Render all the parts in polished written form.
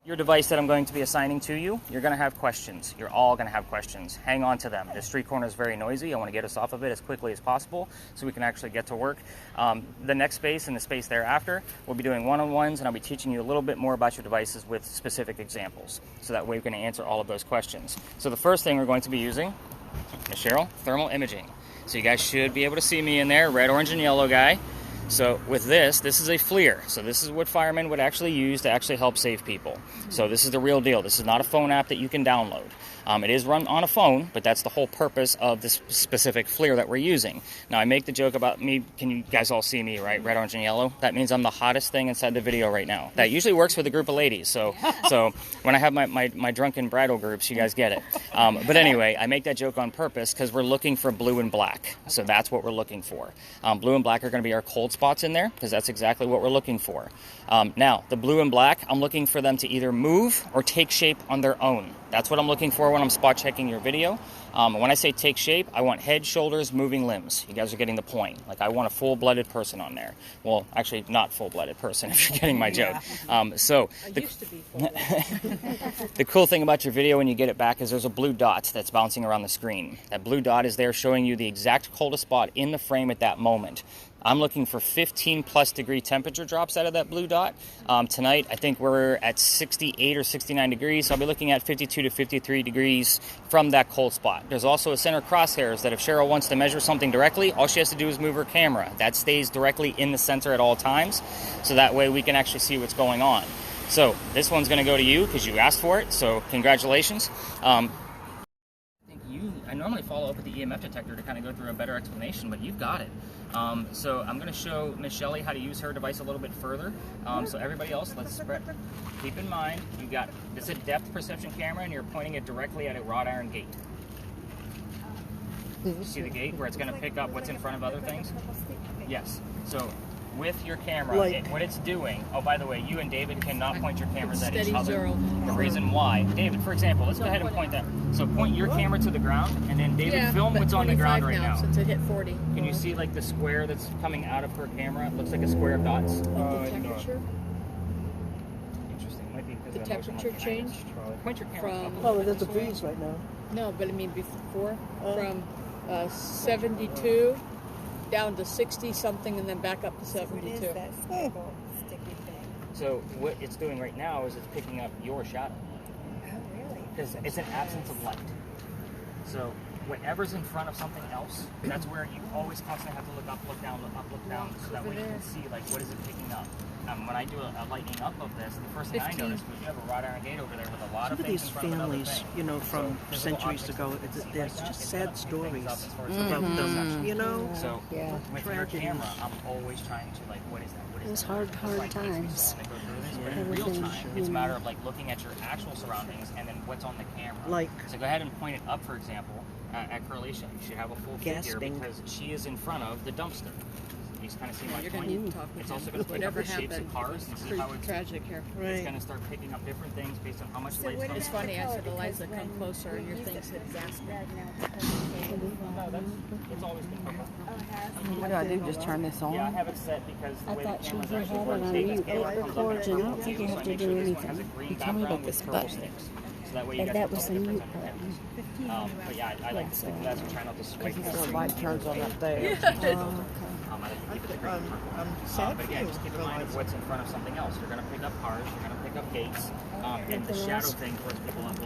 Your device that I'm going to be assigning to you, you're going to have questions. You're all going to have questions. Hang on to them. The street corner is very noisy. I want to get us off of it as quickly as possible so we can actually get to work. The next space and the space thereafter, we'll be doing one-on-ones, and I'll be teaching you a little bit more about your devices with specific examples. So that way we can answer all of those questions. So the first thing we're going to be using, Ms. Cheryl, thermal imaging. So you guys should be able to see me in there, red, orange, and yellow guy. So with this is a FLIR. So this is what firemen would actually use to actually help save people. So this is the real deal. This is not a phone app that you can download. It is run on a phone, but that's the whole purpose of this specific FLIR that we're using. Now, I make the joke about me. Can you guys all see me, right? Red, orange, and yellow. That means I'm the hottest thing inside the video right now. That usually works with a group of ladies. So when I have my drunken bridal groups, you guys get it. But anyway, I make that joke on purpose because we're looking for blue and black. So that's what we're looking for. Blue and black are going to be our cold spots in there because that's exactly what we're looking for. Now, the blue and black, I'm looking for them to either move or take shape on their own. That's what I'm looking for when I'm spot checking your video. When I say take shape, I want head, shoulders, moving limbs. You guys are getting the point. Like, I want a full-blooded person on there. Well, actually, not full-blooded person, if you're getting my joke. The cool thing about your video when you get it back is there's a blue dot that's bouncing around the screen. That blue dot is there showing you the exact coldest spot in the frame at that moment. I'm looking for 15+ degree temperature drops out of that blue dot. Tonight, I think we're at 68 or 69 degrees, so I'll be looking at 52 to 53 degrees from that cold spot. There's also a center crosshairs that if Cheryl wants to measure something directly, all she has to do is move her camera. That stays directly in the center at all times, so that way we can actually see what's going on. So this one's going to go to you because you asked for it, so congratulations. I normally follow up with the EMF detector to kind of go through a better explanation, but you've got it. So I'm going to show Miss Shelley how to use her device a little bit further. So everybody else, let's spread. Keep in mind, you got this is a depth perception camera, and you're pointing it directly at a wrought iron gate. See the gate where it's going to pick up what's in front of other things? Yes. So with your camera, what it's doing, oh, by the way, you and David cannot point your cameras at each other. The reason why, David, for example, let's go ahead and point that. So point your camera to the ground, and then David, film what's on the ground right now. Since it hit 40. Can you see like the square that's coming out of her camera? It looks like a square of dots. The temperature? Interesting. Might be because the temperature changed? Point your camera from... Oh, there's a breeze right now. No, but I mean before, from 72 down to 60 something and then back up to 72. So what it's doing right now is it's picking up your shadow. Oh, really? Because it's an absence of light. So whatever's in front of something else, that's where you always constantly have to look up, look down, so that way you can see like what is it picking up. When I do a lightening up of this, the first thing I noticed was you have a wrought iron gate over there with a lot of things in front of another thing. Look at these families, you know, from centuries ago. There's just sad stories about them, you know. So with your camera, I'm always trying to like, what is that? What is It was that? hard times. But in real time, it's a matter of like looking at your actual surroundings and then what's on the camera. So go ahead and point it up, for example, at correlation. You should have a full figure because she is in front of the dumpster. You just kind of see my point. It's also going to pick up the shapes of cars and see how it's tragic here. It's going to start picking up different things based on how much light comes. It's funny, I said, Eliza, come closer, and your thing said gas. No, it's always been purple. What do I do? Just turn this on? Yeah, I have it set because the way the thought you camera's had actually it works, on it mute. camera It comes up records, and and I don't think you have to do anything. You told me about this button. So that way you And guys that can was tell the the mute difference in button. the but yeah, I like to stick to that, so try not to swipe The light turns on up there. But yeah, just keep in mind of what's in front of something else. You're going to pick up cars, you're going to pick up gates, and the shadow thing throws people off.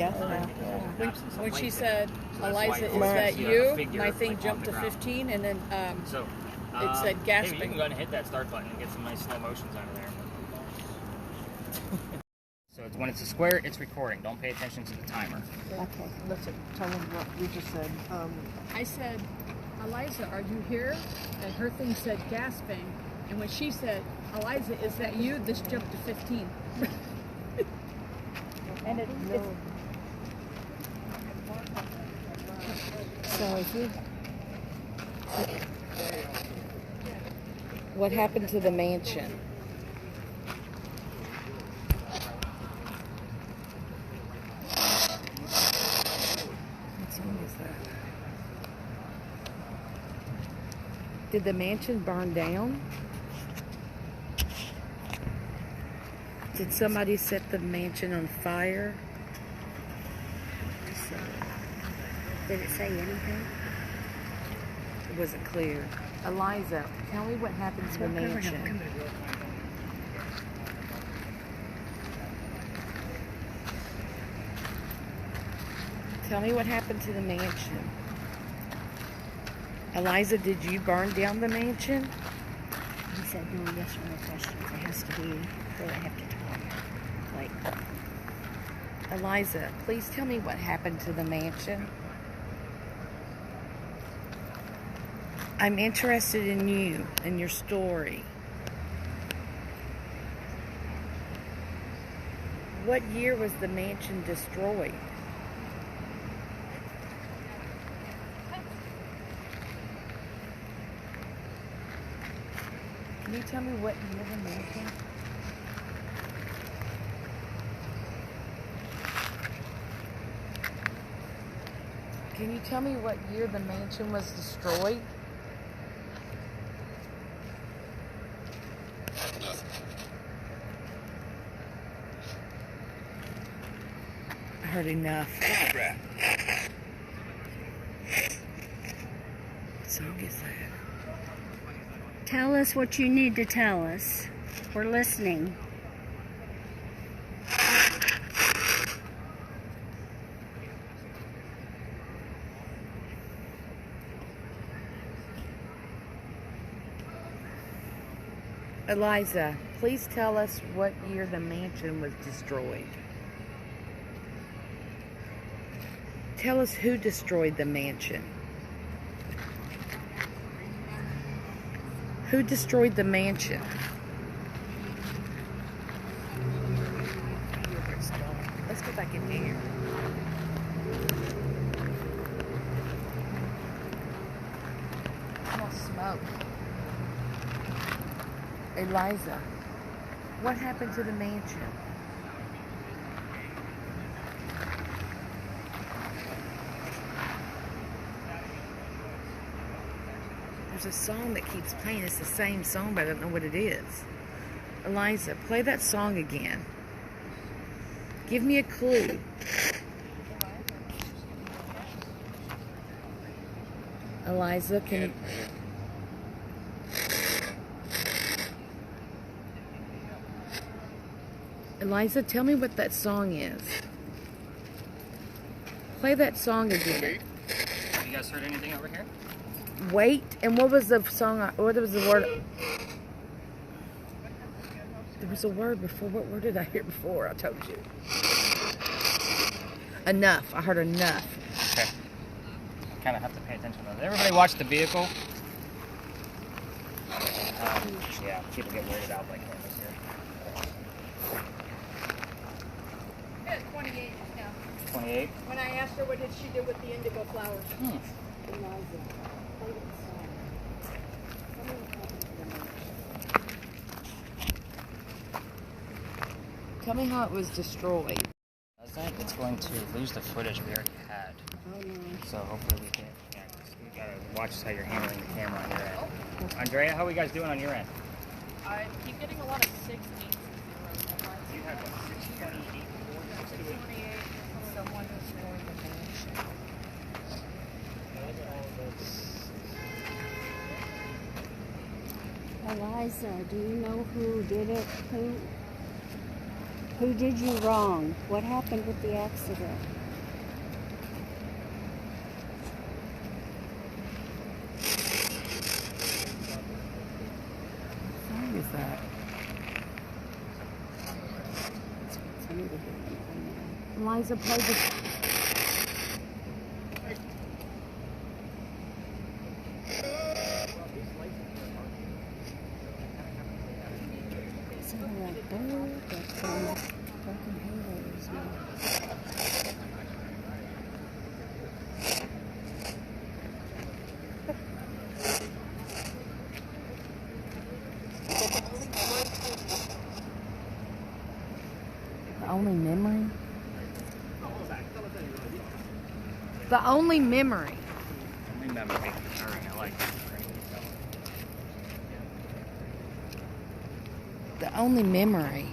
When she said, Eliza, is that you? My thing jumped to 15, and then it said gasping. Hey, you can go ahead and hit that start button and get some nice slow motions out of there. So when it's a square, it's recording. Don't pay attention to the timer. Okay, listen, tell them what you just said. I said, Eliza, are you here? And her thing said gasping. And when she said, Eliza, is that you? This jumped to 15. And it's So if you... What happened to the mansion? What song is that? Did the mansion burn down? Did somebody set the mansion on fire? Did it say anything? It wasn't clear. Eliza, tell me what happened to the mansion. Tell me what happened to the mansion. Eliza, did you burn down the mansion? He said no yes or no questions. It has to be where I have to talk. Like, Eliza, please tell me what happened to the mansion. I'm interested in you and your story. What year was the mansion destroyed? Can you tell me what year the mansion? Can you tell me what year the mansion was destroyed? I heard enough. ANDREA. What song is that? tell us what you need to tell us. We're listening. Eliza, please tell us what year the mansion was destroyed. Tell us who destroyed the mansion. Who destroyed the mansion? Let's go back in here. I want smoke. Eliza, what happened to the mansion? There's a song that keeps playing. It's the same song, but I don't know what it is. Eliza, play that song again. Give me a clue. Eliza, can you... Eliza, tell me what that song is. Play that song again. Have you guys heard anything over here? Wait, and what was the song? What was the word? There was a word before. What word did I hear before? I told you. Enough. I heard enough. Okay. I kind of have to pay attention to that. Everybody watch the vehicle. Yeah, people get weirded out by cameras here. Yeah, 28 just now. 28. When I asked her what did she do with the indigo flowers. Tell me how it was destroyed. Does that? It's going to lose the footage we already had. Oh no. So hopefully we can. Yeah, we gotta watch how you're handling the camera on your end. Andrea, how are you guys doing on your end? I keep getting a lot of 6, 8, 0. You had what, 628? 628. Someone destroyed the mansion. Eliza, do you know who did it? Who did you wrong? What happened with the accident? What song is that? Eliza, play the... Something like bird that's broken halos. The only memory? The only memory. Remember, I like that. The only memory.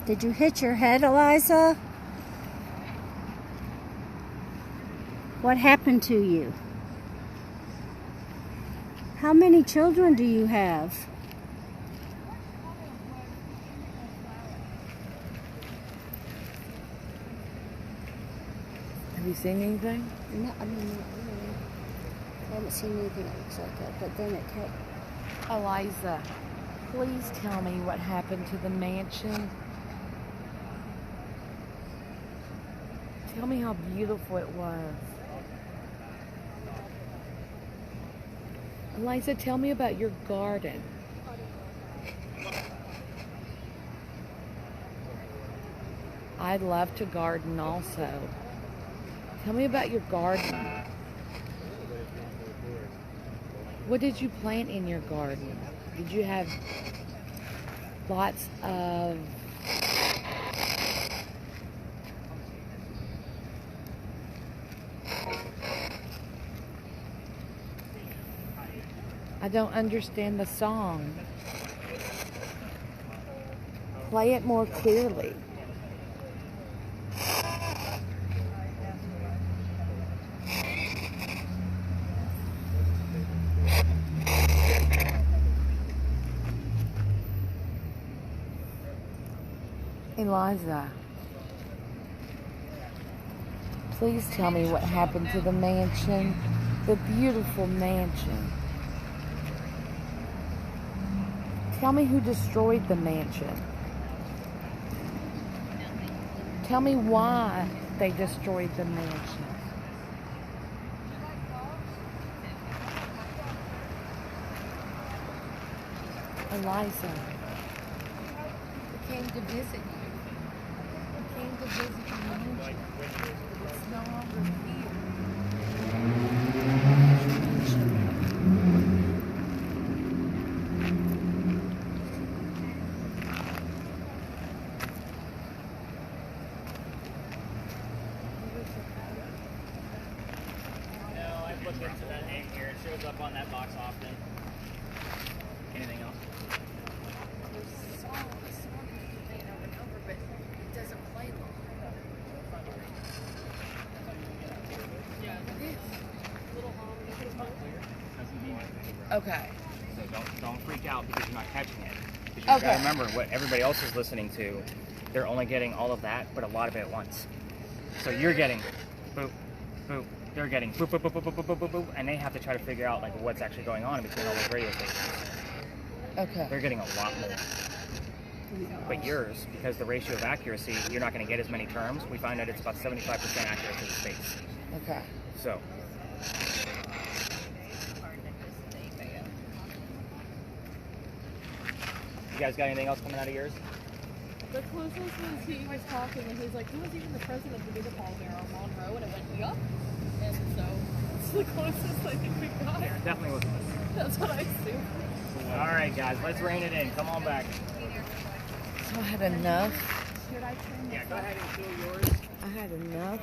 Did you hit your head, Eliza? What happened to you? How many children do you have? Have you seen anything? No, I mean, not really. I haven't seen anything that looks like that, but then it kept... Eliza, please tell me what happened to the mansion. Tell me how beautiful it was. Eliza, tell me about your garden. I'd love to garden also. Tell me about your garden. What did you plant in your garden? Did you have lots of I don't understand the song. Play it more clearly. Eliza, please tell me what happened to the mansion, the beautiful mansion. Tell me who destroyed the mansion. Tell me why they destroyed the mansion. Eliza, we came to visit you. We came to visit the mansion. It's no longer here. Looked into that name here. It shows up on that box often. Anything else? There's a song you play it over and over, but it doesn't play long. Yeah, It is. little It's not clear. Doesn't mean anything. Okay. So don't freak out because you're not catching it. Because you've got to remember what everybody else is listening to. They're only getting all of that, but a lot of it at once. So you're getting boop, boop. They're getting boop, boop, boop, boop, boop, boop, boop, boop, and they have to try to figure out like what's actually going on between all those radio stations. Okay. They're getting a lot more. But yours, because the ratio of accuracy, you're not going to get as many terms. We find that it's about 75% accurate to the space. Okay. So. You guys got anything else coming out of yours? The closest was he was talking and he's like, who was even the president of the baseball there on Monroe? And it went, yup. And so it's the closest I think we got. Yeah, definitely wasn't. That's what I assumed. All right, guys, let's rein it in. Come on back. So I had enough. Should I turn Yeah, this go up? ahead and fill yours. I had enough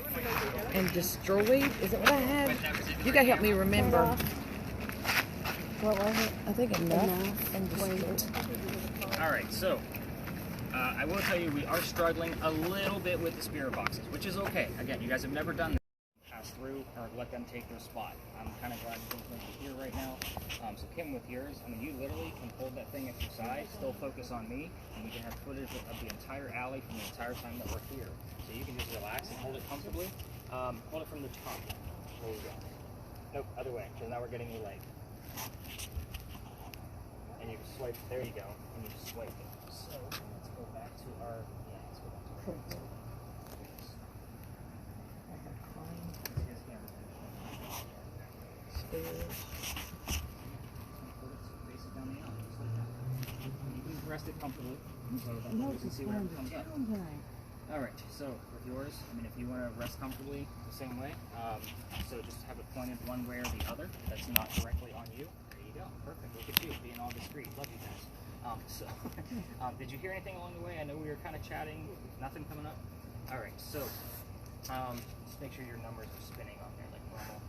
and destroyed. Is that what I had? You gotta help me remember. What was it? I think enough Enough. and destroyed. All right, so I will tell you we are struggling a little bit with the spirit boxes, which is okay. Again, you guys have never done this. Pass through or let them take their spot. I'm kind of glad Kim's going to be here right now. So Kim, with yours, I mean, you literally can hold that thing at your side, still focus on me, and we can have footage of the entire alley from the entire time that we're here. So you can just relax and hold it comfortably. Hold it from the top. There you go. Nope, other way, because now we're getting your leg. And you just swipe, there you go, and you just swipe it. So let's go back to our, let's go back to our rest it comfortably so that you can see where it comes up. Alright, so with yours, I mean, if you want to rest comfortably the same way, so just have it pointed one way or the other that's not directly on you. There you go. Perfect. Look at you being all discreet. Love you guys. Did you hear anything along the way? I know we were kind of chatting. Nothing coming up? Alright, so just make sure your numbers are spinning on there like normal.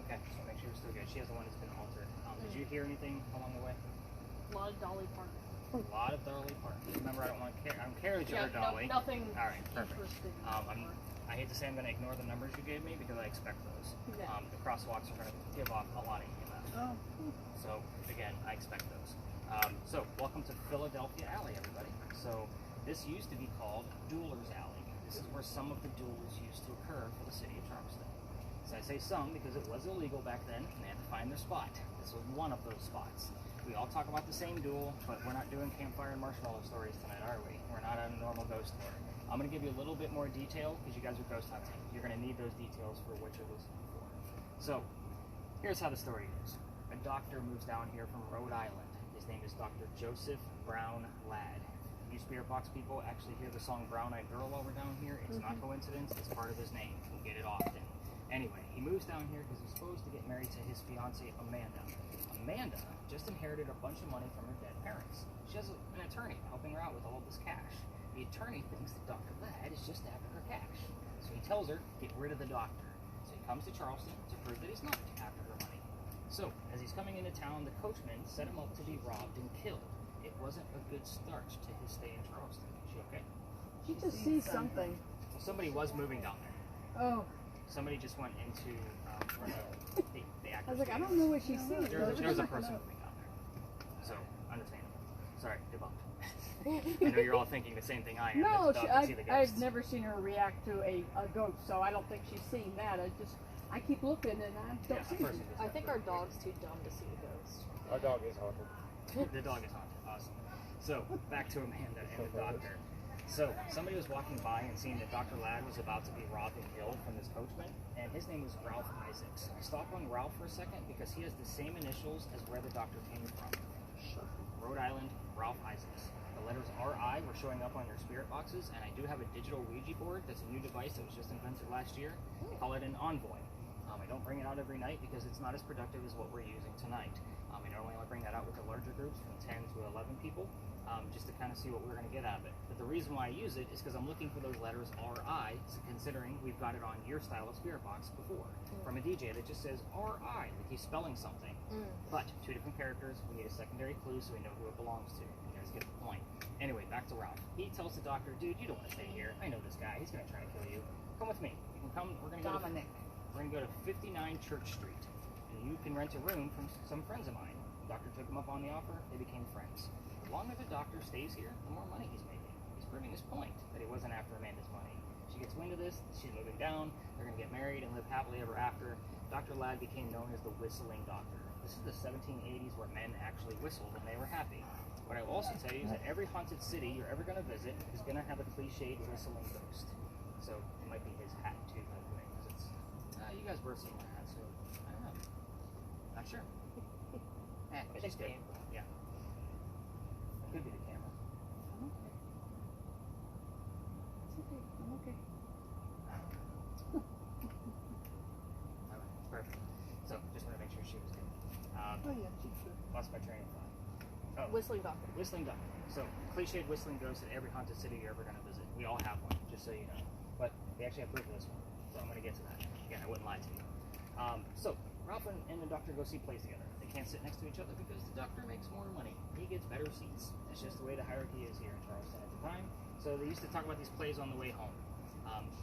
Okay, so make sure you're still good. She has the one that's been altered. Did you hear anything along the way? A lot of Dolly Parton. A lot of Dolly Park. Remember, I don't want I'm carriage Yeah, over Dolly. nothing All right, perfect. interesting. I hate to say I'm going to ignore the numbers you gave me because I expect those. Yeah. The crosswalks are going to give off a lot of EMF. Oh. So again, I expect those. So welcome to Philadelphia Alley, everybody. So this used to be called Dueler's Alley. This is where some of the duels used to occur for the city of Charleston. So I say some because it was illegal back then and they had to find their spot. This was one of those spots. We all talk about the same duel, but we're not doing campfire and marshmallow stories tonight, are we? We're not on a normal ghost tour. I'm going to give you a little bit more detail because you guys are ghost hunting. You're going to need those details for what you're listening for. So here's how the story is. A doctor moves down here from Rhode Island. His name is Dr. Joseph Brown Ladd. You Spirit Box people actually hear the song Brown Eyed Girl while we're down here. It's not coincidence. It's part of his name. We get it often. Anyway, he moves down here because he's supposed to get married to his fiancée, Amanda. Amanda just inherited a bunch of money from her dead parents. She has an attorney helping her out with all of this cash. The attorney thinks that Dr. Ladd is just after her cash. So he tells her, get rid of the doctor. So he comes to Charleston to prove that he's not after her money. So, as he's coming into town, the coachman set him up to be robbed and killed. It wasn't a good start to his stay in Charleston. Is she okay? She just sees something. Well, somebody was moving down there. Oh. Somebody just went into the actor's I was like, I studio. don't know what she's seeing. There was a person moving down there. So, understandable. Sorry, debunked. I know you're all thinking the same thing I am. No, that the dog can see the ghosts. I've never seen her react to a ghost, so I don't think she's seen that. I keep looking and I don't see it. I think our dog's too dumb to see a ghost. Our dog is haunted. The dog is haunted. Awesome. So, back to Amanda and the doctor. So, somebody was walking by and seeing that Dr. Ladd was about to be robbed and killed from this coachman, and his name was Ralph Isaacs. I stopped on Ralph for a second because he has the same initials as where the doctor came from. Rhode Island, Ralph Isaacs. The letters RI were showing up on your spirit boxes, and I do have a digital Ouija board. That's a new device that was just invented last year. They call it an envoy. I don't bring it out every night because it's not as productive as what we're using tonight. I normally only bring that out with the larger groups from 10 to 11 people, just to kind of see what we're going to get out of it. But the reason why I use it is because I'm looking for those letters RI, so considering we've got it on your style of spirit box before, from a DJ that just says RI, like he's spelling something. But two different characters, we need a secondary clue so we know who it belongs to. You guys get the point. Anyway, back to Ralph. He tells the doctor, dude, you don't want to stay here. I know this guy. He's going to try to kill you. Come with me. You can come. We're going to go to 59 Church Street, and you can rent a room from some friends of mine. The doctor took him up on the offer. They became friends. The longer the doctor stays here, the more money he's making. He's proving his point that he wasn't after Amanda's money. She gets wind of this. She's moving down. They're going to get married and live happily ever after. Dr. Ladd became known as the whistling doctor. This is the 1780s where men actually whistled and they were happy. What I will also tell you is that every haunted city you're ever going to visit is going to have a cliched whistling ghost. So it might be his hat too, by the way, because it's you guys were seeing that, so I don't know. Not sure. But she's good. Yeah. It could be the camera. I'm okay. It's okay. I'm okay. Alright, perfect. So just want to make sure she was good. Oh yeah, she's good. Lost my train of thought. Oh, Whistling doctor. whistling doctor. So cliched whistling ghost at every haunted city you're ever going to visit. We all have one, just so you know. But we actually have proof of this one, so I'm going to get to that. Again, I wouldn't lie to you. So Ralph and the doctor go see plays together. They can't sit next to each other because the doctor makes more money. He gets better seats. That's just the way the hierarchy is here in Charleston at the time. So they used to talk about these plays on the way home.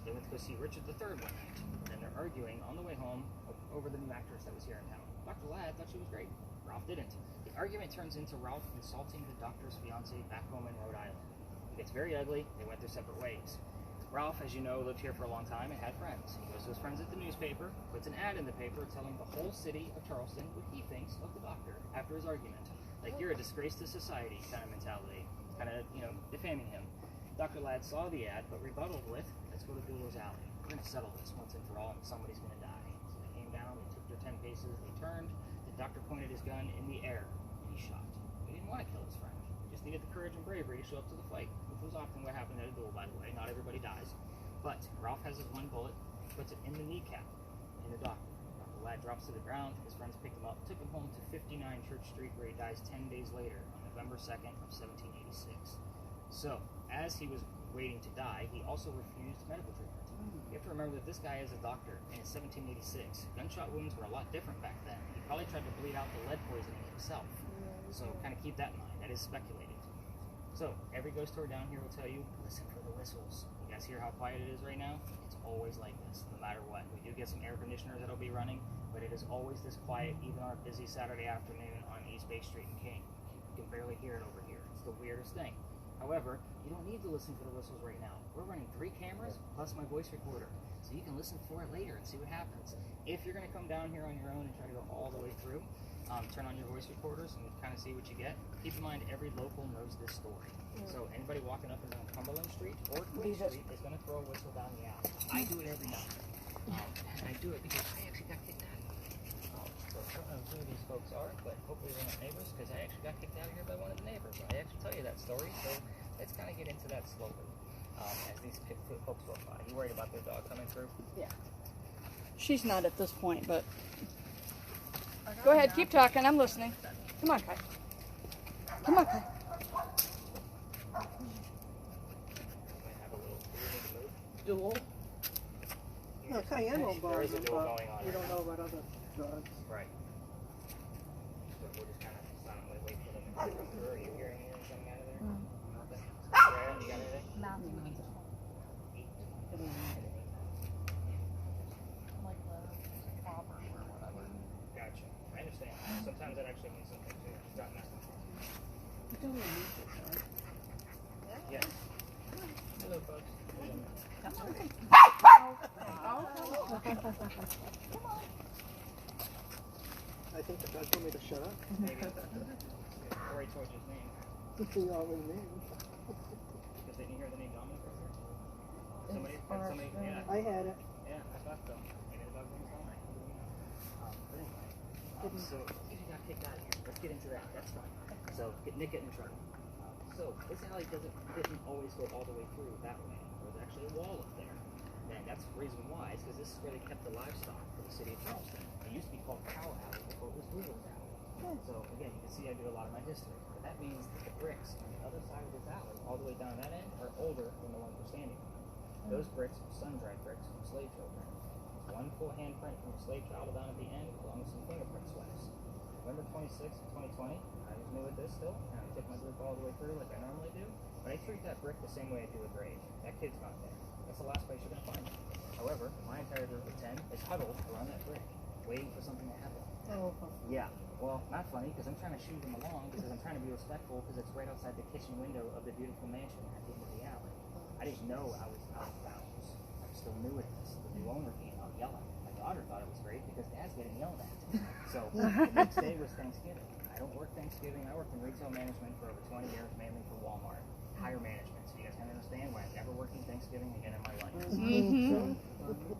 They went to go see Richard III one night, and they're arguing on the way home over the new actress that was here in town. Dr. Ladd thought she was great. Ralph didn't. The argument turns into Ralph insulting the doctor's fiancée back home in Rhode Island. It gets very ugly. They went their separate ways. Ralph, as you know, lived here for a long time and had friends. He goes to his friends at the newspaper, puts an ad in the paper telling the whole city of Charleston what he thinks of the doctor after his argument. Like, you're a disgrace to society kind of mentality. Kind of, defaming him. Dr. Ladd saw the ad, but rebutted with, let's go to Dueler's Alley. We're going to settle this once and for all, and somebody's going to die. So they came down, they took their 10 paces, they turned, the doctor pointed his gun in the air, and he shot. He didn't want to kill his friend. He just needed the courage and bravery to show up to the fight, which was often what happened at a duel, by the way. Not everybody dies. But Ralph has his one bullet, puts it in the kneecap, in the doctor. Dr. Ladd drops to the ground, his friends picked him up, took him home to 59 Church Street, where he dies 10 days later, on November 2nd of 1786. So, as he was waiting to die, he also refused medical treatment. You have to remember that this guy is a doctor, and it's 1786. Gunshot wounds were a lot different back then. He probably tried to bleed out the lead poisoning himself. So kind of keep that in mind. That is speculated. So every ghost tour down here will tell you, listen for the whistles. You guys hear how quiet it is right now? It's always like this, no matter what. We do get some air conditioners that'll be running, but it is always this quiet, even on a busy Saturday afternoon on East Bay Street in King. You can barely hear it over here. It's the weirdest thing. However, you don't need to listen for the whistles right now. We're running 3 cameras plus my voice recorder, so you can listen for it later and see what happens. If you're going to come down here on your own and try to go all the way through, turn on your voice recorders and kind of see what you get. Keep in mind, every local knows this story. So anybody walking up and down Cumberland Street or Queen Street is going to throw a whistle down the alley. I do it every night. And I do it because I actually got kicked out. So I don't know who these folks are, but hopefully they're not neighbors, because I actually got kicked out here by one of the neighbors. I actually tell you that story, so let's kind of get into that slowly as these folks go by. You worried about their dog coming through? Yeah. She's not at this point, but go ahead, keep talking. I'm listening. Come on, Kai. Come on, Kai. Duel. No, Cayenne won't bother There is a them, duel but going on. you don't know about other drugs. Right. So we'll just kind of silently wait for them to come through. Are you hearing anything coming out of there? Nothing. Sarah, you got anything? Like the proper or whatever. Gotcha. I understand. Sometimes that actually means something too. It's not nothing. You don't really need this, right? Yes. Hello, folks. I think the dog told me to shut up. Maybe. Or he told you his name. He always knew. Because they didn't hear the name Dominic over here. Somebody, yeah. I had it. Yeah, I thought so. Maybe the dog name's Dominic. But anyway, so you got kicked out of here. Let's get into that. That's fine. So Nick get in trouble. So this alley didn't always go all the way through that way. There's actually a wall up there. And that's the reason why, is because this is where they kept the livestock for the city of Charleston. It used to be called Cow Alley before it was Wheeler's Alley. So again, you can see I do a lot of my history. But that means that the bricks on the other side of this alley, all the way down that end, are older than the ones we're standing on. Those bricks are sun-dried bricks from slave children. There's one full handprint from a slave child down at the end, along with some fingerprint swipes. November 26th, 2020, I was new at this still, and I took my group all the way through like I normally do. But I treat that brick the same way I do a grave. That kid's not there. That's the last place you're going to find him. However, my entire group of 10 is huddled around that brick, waiting for something to happen. Oh. Yeah, well, not funny, because I'm trying to shoot them along, because I'm trying to be respectful, because it's right outside the kitchen window of the beautiful mansion at the end of the alley. I didn't know I was out of bounds. I'm still new at this. The new owner came out yelling. My daughter thought it was great, because Dad's getting yelled at. So the next day was Thanksgiving. I don't work Thanksgiving. I worked in retail management for over 20 years, mainly for Walmart. Higher management, so you guys can understand why I'm never working Thanksgiving again in my life. So,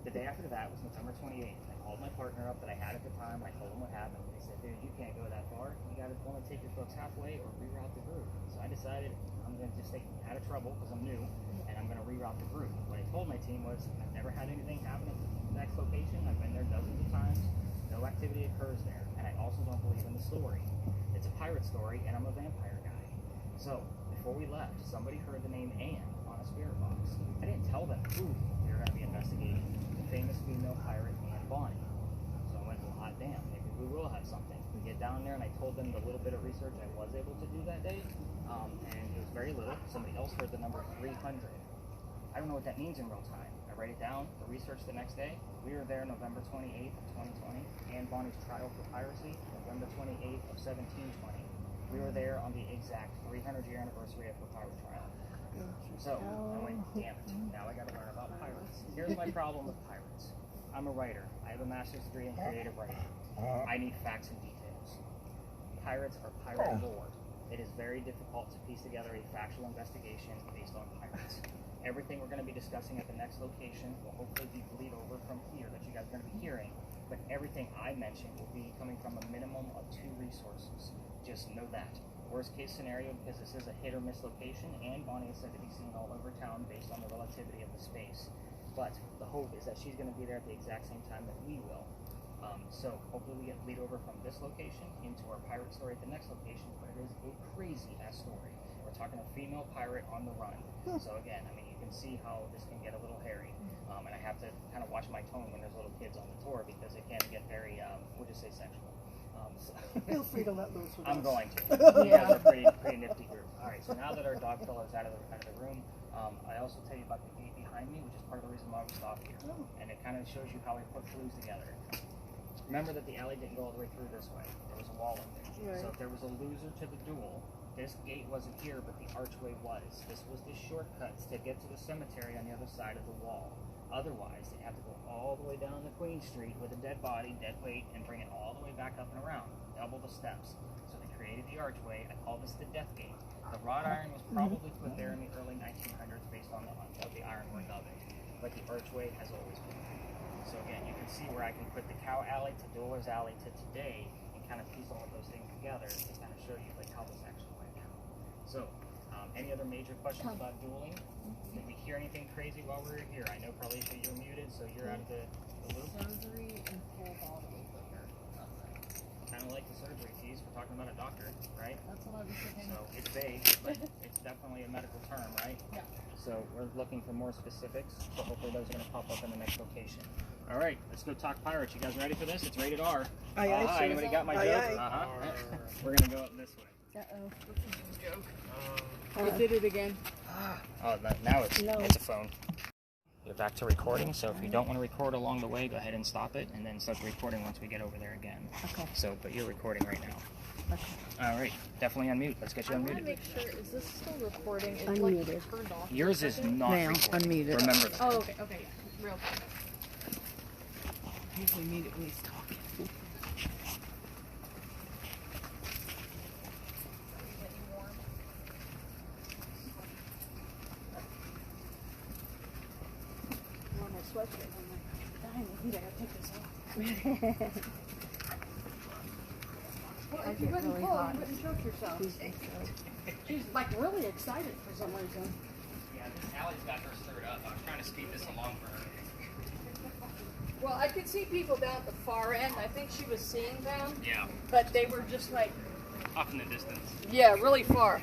the day after that was November 28th. I called my partner up that I had at the time. I told him what happened. They said, dude, you can't go that far. You got to only take your folks halfway or reroute the group. So I decided I'm going to just stay out of trouble because I'm new, and I'm going to reroute the group. What I told my team was, I've never had anything happen at the next location. I've been there dozens of times. No activity occurs there, and I also don't believe in the story. It's a pirate story, and I'm a vampire guy. So, before we left, somebody heard the name Anne on a spirit box. I didn't tell them who we were going to be investigating. The famous female pirate Anne Bonny. So I went, well, hot damn, maybe we will have something. We get down there, and I told them the little bit of research I was able to do that day, and it was very little. Somebody else heard the number 300. I don't know what that means in real time. I write it down, the research the next day. We were there November 28th of 2020. Anne Bonny's trial for piracy, November 28th of 1720. We were there on the exact 300-year anniversary of her pirate trial. So I went, damn it, now I got to learn about pirates. Here's my problem with pirates. I'm a writer. I have a master's degree in creative writing. I need facts and details. Pirates are pirate lore. It is very difficult to piece together a factual investigation based on pirates. Everything we're going to be discussing at the next location will hopefully be bleed over from here that you guys are going to be hearing, but everything I mentioned will be coming from a minimum of 2 resources. Just know that. Worst case scenario, because this is a hit or miss location, and Bonnie is said to be seen all over town based on the relativity of the space. But the hope is that she's going to be there at the exact same time that we will. So hopefully we get bleed over from this location into our pirate story at the next location, but it is a crazy-ass story. We're talking a female pirate on the run. So again, I mean, you can see how this can get a little hairy. And I have to kind of watch my tone when there's little kids on the tour because it can get very, we'll just say sexual. Feel free to let loose with I'm us. going to. You guys are pretty nifty group. All right, so now that our dog fellow is out of the room, I also tell you about the gate behind me, which is part of the reason why we stopped here. And it kind of shows you how we put clues together. Remember that the alley didn't go all the way through this way. There was a wall in there. Right. So if there was a loser to the duel, this gate wasn't here, but the archway was. This was the shortcuts to get to the cemetery on the other side of the wall. Otherwise, they have to go all the way down the Queen Street with a dead body, dead weight, and bring it all the way back up and around. Double the steps. So they created the archway. I call this the death gate. The wrought iron was probably put there in the early 1900s based on the ironwork of it. But the archway has always been there. So again, you can see where I can put the cow alley to Dollars Alley to today and kind of piece all of those things together to kind of show you like how this actually went down. So, any other major questions about dueling? Did we hear anything crazy while we were here? I know probably you're muted, so you're out of the loop. Surgery and full bottle liquor. Kind of like the surgery fees. We're talking about a doctor, right? That's what I was thinking. So it's vague, but it's definitely a medical term, right? Yeah. So we're looking for more specifics, but hopefully those are going to pop up in the next location. All right, let's go talk pirates. You guys ready for this? It's rated R. Aye, aye, sir. Anybody got my Aye, joke? aye. We're going to go up this way. We did it again. Oh, now it's No. it's a phone. You're back to recording, so if you don't want to record along the way, go ahead and stop it, and then start recording once we get over there again. Okay. So, but you're recording right now. Okay. All right, definitely unmute. Let's get you I want to unmuted. make sure, is this still recording? Is Unmuted. like turned off? Yours is not Now, recording. unmute it. Remember that. Oh, okay, yeah. Real quick. Usually mute it when he's talking. On my sweatshirt. I'm like, dang, I gotta take this off. If you wouldn't pull, you wouldn't choke yourself. Tuesday. She's like really excited for some reason. Yeah, this alley's got her stirred up. I was trying to speed this along for her. Well, I could see people down at the far end. I think she was seeing them, Yeah, but they were just like, off in the distance. yeah, really far.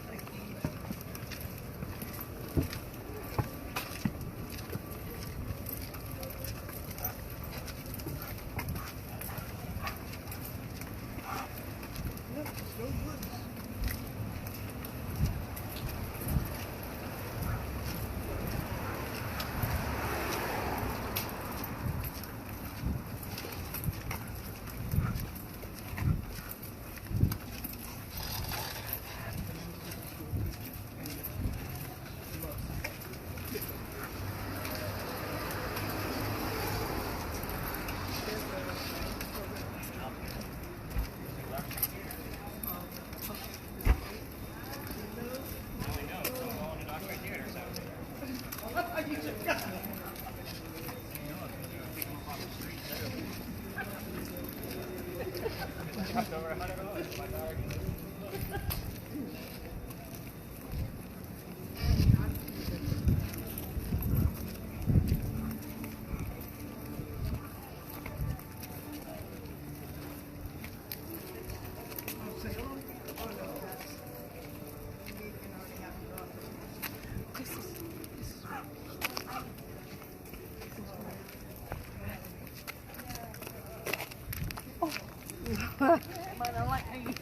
Might not like me.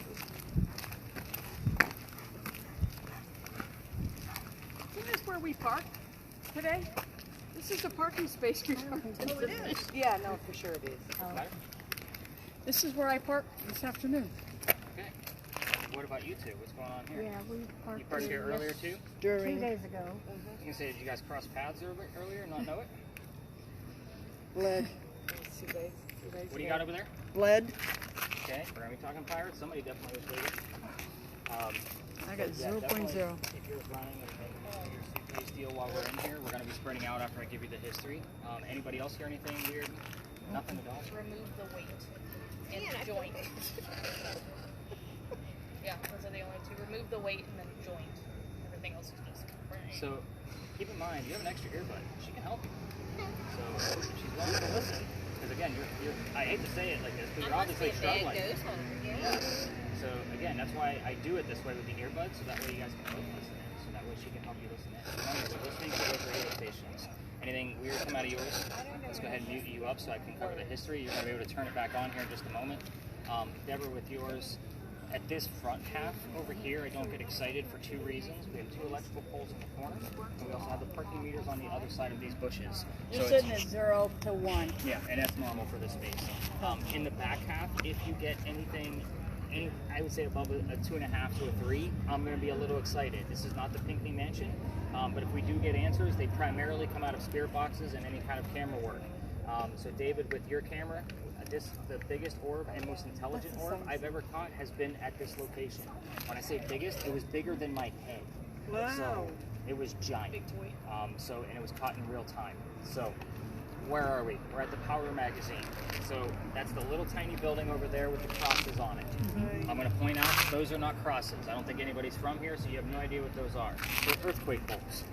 Isn't this where we parked today? This is the parking space we parked in. Oh, it is? Yeah, no, for sure it is. This is where I parked this afternoon. Okay. What about you two? What's going on here? Yeah, we parked, You parked here earlier too? 2 days ago. You can say, did you guys cross paths earlier and not know it? Bled. What do you got over there? Bled. Okay, we're going to be talking pirates. Somebody definitely was leaving. I got Yeah, 0.0. definitely, if you're running your suitcase deal while we're in here, we're going to be spreading out after I give you the history. Anybody else hear anything weird? Nothing at all? Remove the weight and the joint. Yeah, those are the only two. Remove the weight and then joint. Everything else is just So keep in mind, you have an extra earbud. She can help you. So if she's willing to listen, because again, I hate to say it like this, but you're obviously struggling. So again, that's why I do it this way with the earbuds, so that way you guys can both listen in. So that way she can help you listen in. Remember, we're listening to those radio stations. Anything weird come out of yours? Let's go ahead and mute you up so I can cover the history. You're going to be able to turn it back on here in just a moment. Deborah, with yours, at this front half over here, I don't get excited for two reasons. We have two electrical poles in the corner, and we also have the parking meters on the other side of these bushes. You're sitting at 0 to 1. Yeah, and that's normal for this space. In the back half, if you get anything, I would say above a 2.5 to a 3, I'm going to be a little excited. This is not the Pinckney Mansion, but if we do get answers, they primarily come out of spirit boxes and any kind of camera work. So David, with your camera, the biggest orb and most intelligent orb I've ever caught has been at this location. When I say biggest, it was bigger than my head. Wow. So it was giant. Big toy. And it was caught in real time. So where are we? We're at the Power Magazine. So that's the little tiny building over there with the crosses on it. I'm going to point out those are not crosses. I don't think anybody's from here, so you have no idea what those are. They're earthquake bolts.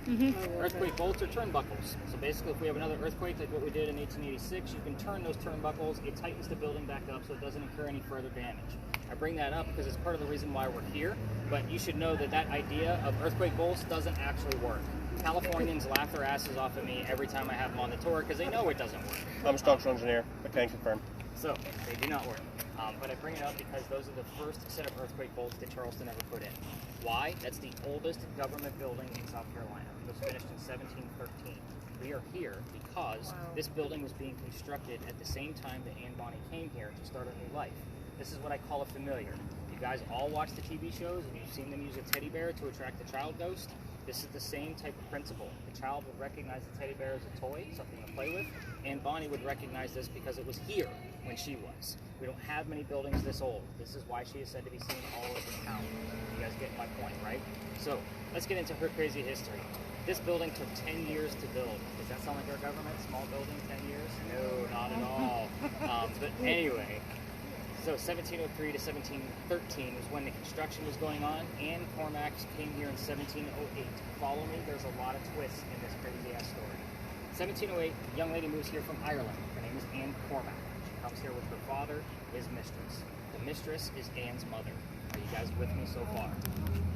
Earthquake bolts are turnbuckles. So basically, if we have another earthquake like what we did in 1886, you can turn those turnbuckles. It tightens the building back up so it doesn't incur any further damage. I bring that up because it's part of the reason why we're here, but you should know that that idea of earthquake bolts doesn't actually work. Californians laugh their asses off at me every time I have them on the tour because they know it doesn't work. I'm a structural engineer. I can confirm. So they do not work. But I bring it up because those are the first set of earthquake bolts that Charleston ever put in. Why? That's the oldest government building in South Carolina. It was finished in 1713. We are here because this building was being constructed at the same time that Anne Bonny came here to start a new life. This is what I call a familiar. You guys all watch the TV shows and you've seen them use a teddy bear to attract the child ghost. This is the same type of principle. The child would recognize the teddy bear as a toy, something to play with, and Bonnie would recognize this because it was here when she was. We don't have many buildings this old. This is why she is said to be seen all over town. You guys get my point, right? So let's get into her crazy history. This building took 10 years to build. Does that sound like our government? Small building, 10 years? No, not at all. But anyway, so 1703 to 1713 was when the construction was going on. Anne Cormack came here in 1708. Follow me, there's a lot of twists in this crazy-ass story. 1708, a young lady moves here from Ireland. Her name is Anne Cormack. She comes here with her father, his mistress. The mistress is Anne's mother. Are you guys with me so far?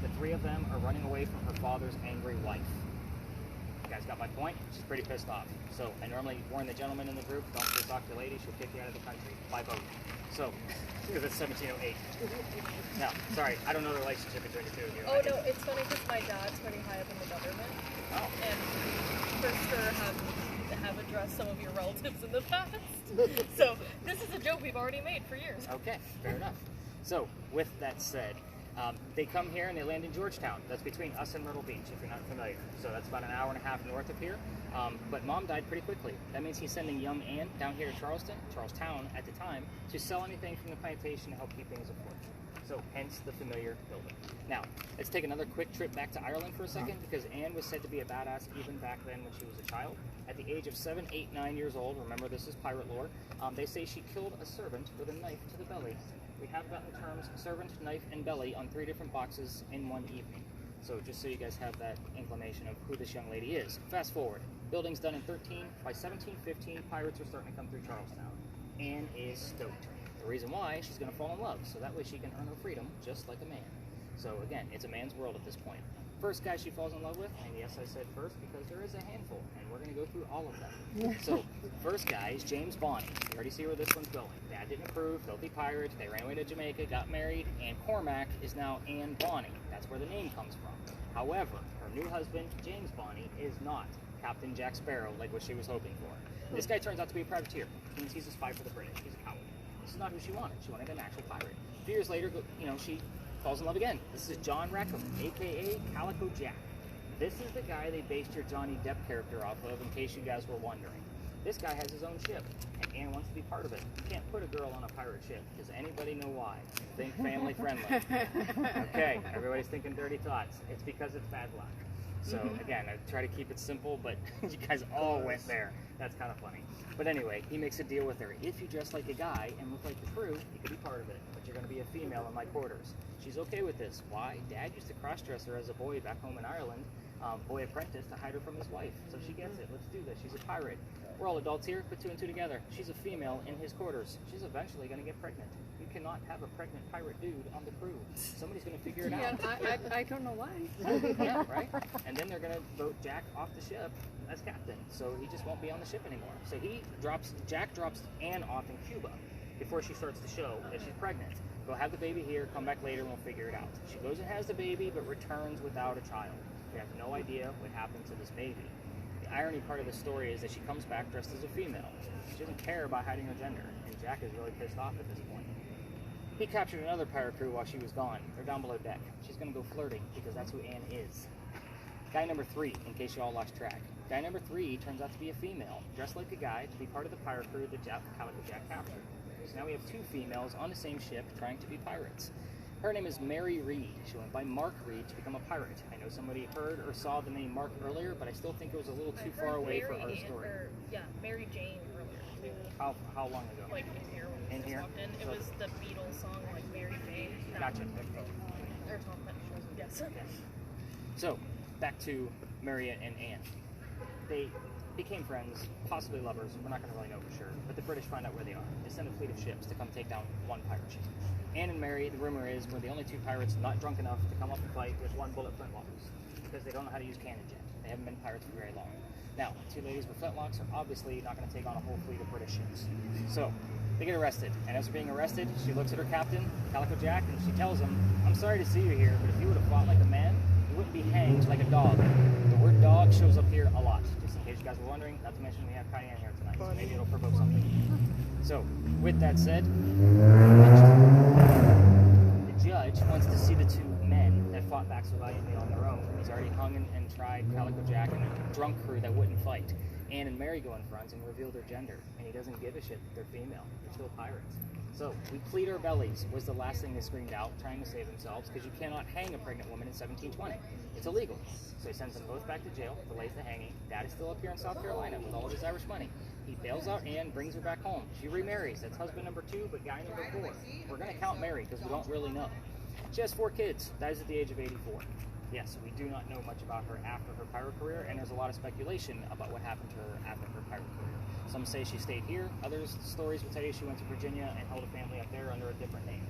The three of them are running away from her father's angry wife. You guys got my point? She's pretty pissed off. So I normally warn the gentlemen in the group, don't go talk to the lady, she'll kick you out of the country by boat. So, because it's 1708. No, sorry, I don't know the relationship between the two of you. Oh no, it's funny because my dad's pretty high up in the government. Oh. And for sure have addressed some of your relatives in the past. So this is a joke we've already made for years. Okay, fair enough. So, with that said, they come here and they land in Georgetown. That's between us and Myrtle Beach, if you're not familiar. So that's about an hour and a half north of here. But Mom died pretty quickly. That means he's sending young Anne down here to Charlestown at the time, to sell anything from the plantation to help keep things afloat. So hence the familiar building. Now, let's take another quick trip back to Ireland for a second, because Anne was said to be a badass even back then when she was a child. At the age of 7, 8, 9 years old, remember this is pirate lore, they say she killed a servant with a knife to the belly. We have gotten the terms servant, knife, and belly on 3 different boxes in one evening. So just so you guys have that inclination of who this young lady is. Fast forward. Building's done in 13. By 1715, pirates are starting to come through Charlestown. Anne is stoked. The reason why, she's going to fall in love, so that way she can earn her freedom just like a man. So again, it's a man's world at this point. First guy she falls in love with, and yes, I said first because there is a handful, and we're going to go through all of them. So, first guy is James Bonny. You already see where this one's going. Dad didn't approve, filthy pirate, they ran away to Jamaica, got married, and Cormac is now Anne Bonny. That's where the name comes from. However, her new husband, James Bonny, is not Captain Jack Sparrow like what she was hoping for. This guy turns out to be a privateer. It means he's a spy for the British. He's a coward. This is not who she wanted. She wanted an actual pirate. A few years later, she falls in love again. This is John Rackham, a.k.a. Calico Jack. This is the guy they based your Johnny Depp character off of, in case you guys were wondering. This guy has his own ship, and Anne wants to be part of it. You can't put a girl on a pirate ship. Does anybody know why? Think family friendly. Okay, everybody's thinking dirty thoughts. It's because it's bad luck. So again, I try to keep it simple, but you guys all went there. That's kind of funny. But anyway, he makes a deal with her. If you dress like a guy and look like the crew, you can be part of it. But you're going to be a female in my quarters. She's okay with this. Why? Dad used to cross-dress her as a boy back home in Ireland, boy apprentice, to hide her from his wife. So she gets it. Let's do this. She's a pirate. We're all adults here. Put 2 and 2 together. She's a female in his quarters. She's eventually going to get pregnant. You cannot have a pregnant pirate dude on the crew. Somebody's going to figure it out. I don't know why. Yeah, right? And then they're going to vote Jack off the ship as captain. So he just won't be on the ship anymore. So Jack drops Anne off in Cuba. before she starts to show that she's pregnant. Go have the baby here, come back later, and we'll figure it out. She goes and has the baby, but returns without a child. We have no idea what happened to this baby. The irony part of the story is that she comes back dressed as a female. She doesn't care about hiding her gender, and Jack is really pissed off at this point. He captured another pirate crew while she was gone. They're down below deck. She's going to go flirting, because that's who Anne is. Guy number 3, in case you all lost track. Guy number 3 turns out to be a female, dressed like a guy to be part of the pirate crew that Calico Jack captured. So now we have 2 females on the same ship trying to be pirates. Her name is Mary Reed. She went by Mark Reed to become a pirate. I know somebody heard or saw the name Mark earlier, but I still think it was a little too far away for our story. Mary Jane earlier. How long ago? Like in here when we just walked in. It was the Beatles song, like Mary Jane. Gotcha. Or Tom Petty. Yes. So, back to Mary and Anne. They became friends, possibly lovers. We're not going to really know for sure. But the British find out where they are. They send a fleet of ships to come take down one pirate ship. Anne and Mary, the rumor is, were the only 2 pirates not drunk enough to come up and fight with 1 bullet flintlocks, because they don't know how to use cannons yet. They haven't been pirates for very long. Now, 2 ladies with flintlocks are obviously not going to take on a whole fleet of British ships. So, they get arrested, and as they're being arrested, she looks at her captain, Calico Jack, and she tells him, "I'm sorry to see you here, but if you would have fought like a man, you wouldn't be hanged like a dog." The word dog shows up here a lot, just in case you guys were wondering, not to mention we have Cayenne here tonight, so maybe it'll provoke something. So, with that said, the judge wants to see the 2 men that fought back so valiantly on their own. He's already hung and tried Calico Jack and a drunk crew that wouldn't fight. Anne and Mary go in front and reveal their gender, and he doesn't give a shit that they're female. They're still pirates. So, we plead our bellies was the last thing they screamed out, trying to save themselves, because you cannot hang a pregnant woman in 1720. It's illegal. So he sends them both back to jail, delays the hanging. Dad is still up here in South Carolina with all of his Irish money. He bails out Anne, brings her back home. She remarries. That's husband number 2, but guy number 4. We're going to count Mary, because we don't really know. She has 4 kids, dies at the age of 84. Yes, we do not know much about her after her pirate career, and there's a lot of speculation about what happened to her after her pirate career. Some say she stayed here, others stories will tell you she went to Virginia and held a family up there under a different name.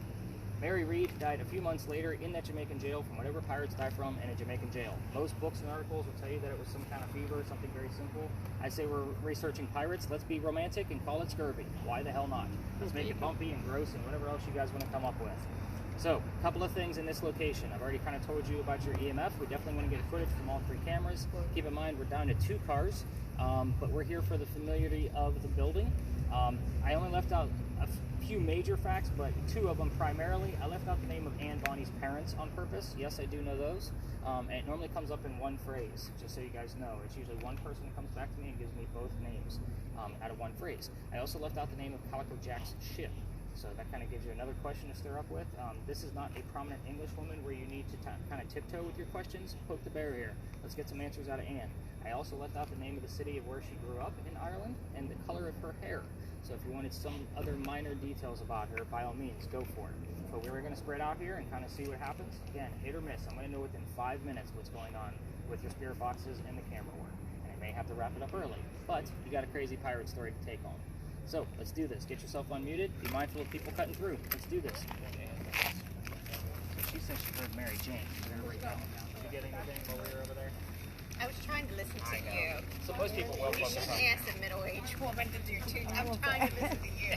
Mary Reed died a few months later in that Jamaican jail from whatever pirates die from in a Jamaican jail. Most books and articles will tell you that it was some kind of fever, something very simple. I say we're researching pirates, let's be romantic and call it scurvy. Why the hell not? Let's make it bumpy and gross and whatever else you guys want to come up with. So, a couple of things in this location. I've already kind of told you about your EMF. We definitely want to get footage from all 3 cameras. Keep in mind, we're down to 2 cars, but we're here for the familiarity of the building. I only left out a few major facts, but 2 of them primarily. I left out the name of Anne Bonny's parents on purpose. Yes, I do know those. And it normally comes up in 1 phrase, just so you guys know. It's usually 1 person that comes back to me and gives me both names out of 1 phrase. I also left out the name of Calico Jack's ship. So that kind of gives you another question to stir up with. This is not a prominent English woman where you need to kind of tiptoe with your questions. Poke the bear here. Let's get some answers out of Anne. I also left out the name of the city of where she grew up in Ireland and the color of her hair. So if you wanted some other minor details about her, by all means, go for it. But we're going to spread out here and kind of see what happens. Again, hit or miss. I'm going to know within 5 minutes what's going on with your spirit boxes and the camera work. And I may have to wrap it up early. But you got a crazy pirate story to take on. So, let's do this. Get yourself unmuted. Be mindful of people cutting through. Let's do this. So she said she heard Mary Jane. We're going to write that one down. Did you get anything while we were over there? I was trying to listen to you. So most people will You focus shouldn't ask a middle-aged woman to do 2. I'm trying to listen to you.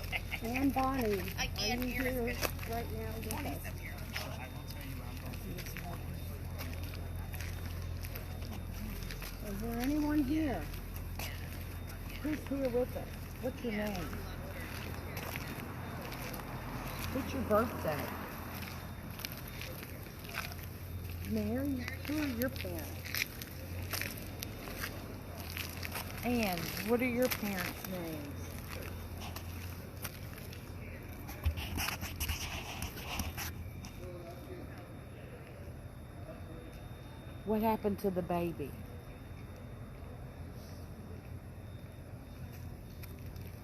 Anne Bonny, I can't are you hear as here good as right now with us? I will tell you I'm going to. Is there anyone here? Who's here with us? What's your name? What's your birthday? Mary, who are your parents? Anne, what are your parents' names? What happened to the baby?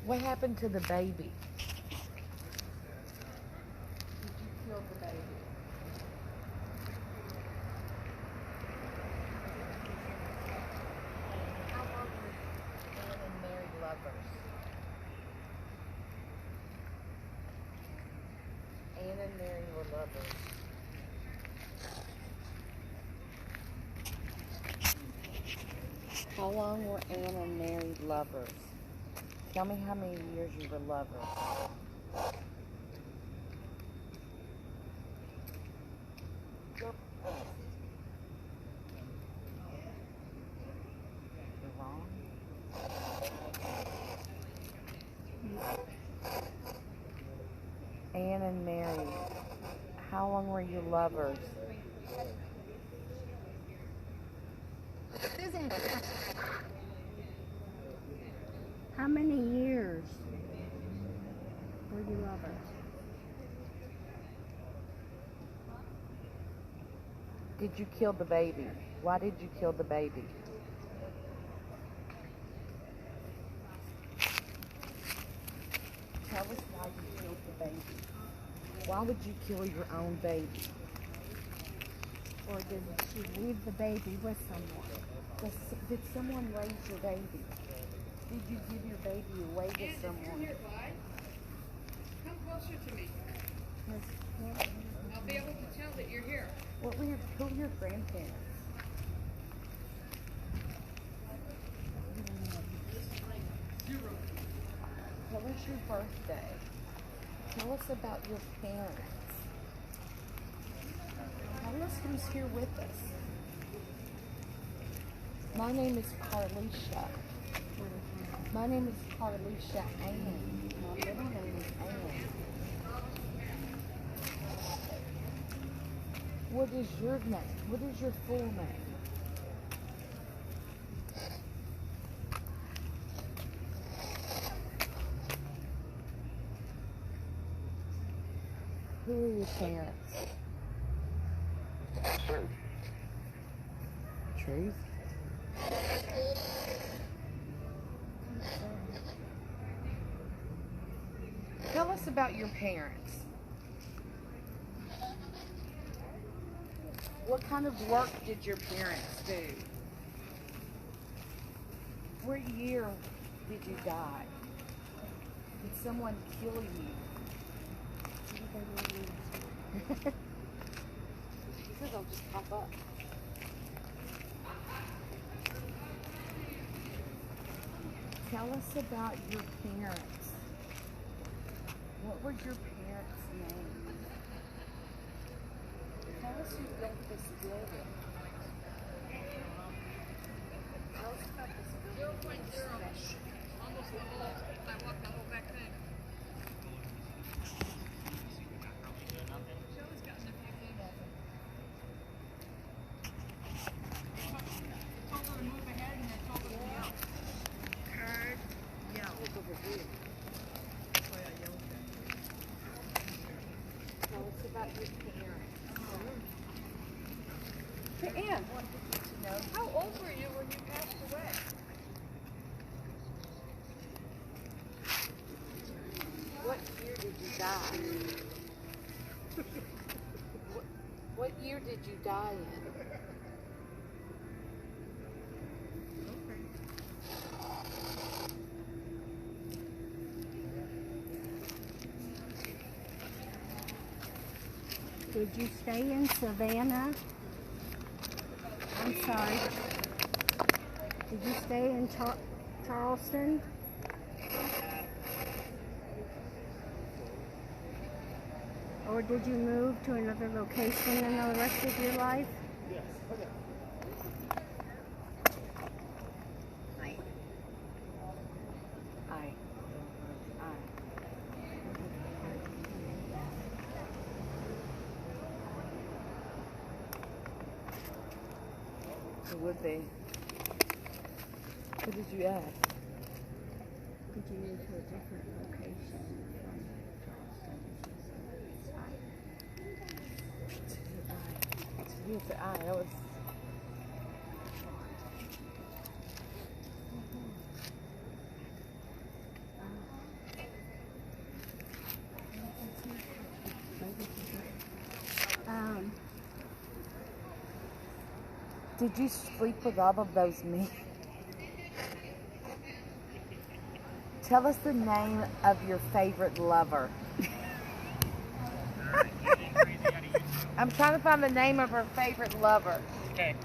What happened to the baby? Did you kill the baby? How long were Anne and Mary lovers? Anne and Mary were lovers. How long were Anne and Mary lovers? Tell me how many years you were lovers. Anne and Mary, how long were you lovers? How many years were you lovers? Did you kill the baby? Why did you kill the baby? Tell us why you killed the baby. Why would you kill your own baby? Or did she leave the baby with someone? Did someone raise your baby? Did you give your baby away to someone? Come closer to me. I'll be able to tell that you're here. Who were your grandparents? Tell us your birthday. Tell us about your parents. Tell us who's here with us. My name is Carlisha. My name is Carlisha Ann. My middle name is Ann. What is your name? What is your full name? Who are your parents? Truth? Tell us about your parents. What kind of work did your parents do? What year did you die? Did someone kill you? They'll just pop up. Tell us about your parents. What was your parents' name? Tell us who built this building. Tell us about this building. 0.0. Almost the whole, I walked the whole back thing. Shelley's gotten a few things. I told her to move ahead and I told her to be out. Card, yellow. Look over here. That's why I yelled at you. Tell us about your parents. Hey, Ann, how old were you when you passed away? What year did you die? What year did you die in? Did you stay in Savannah? I'm sorry. Did you stay in Charleston? Or did you move to another location in the rest of your life? It would be. What did you ask? Did you move to a different location from Charleston? You said I. That was. Did you sleep with all of those men? Tell us the name of your favorite lover. I'm trying to find the name of her favorite lover. Okay.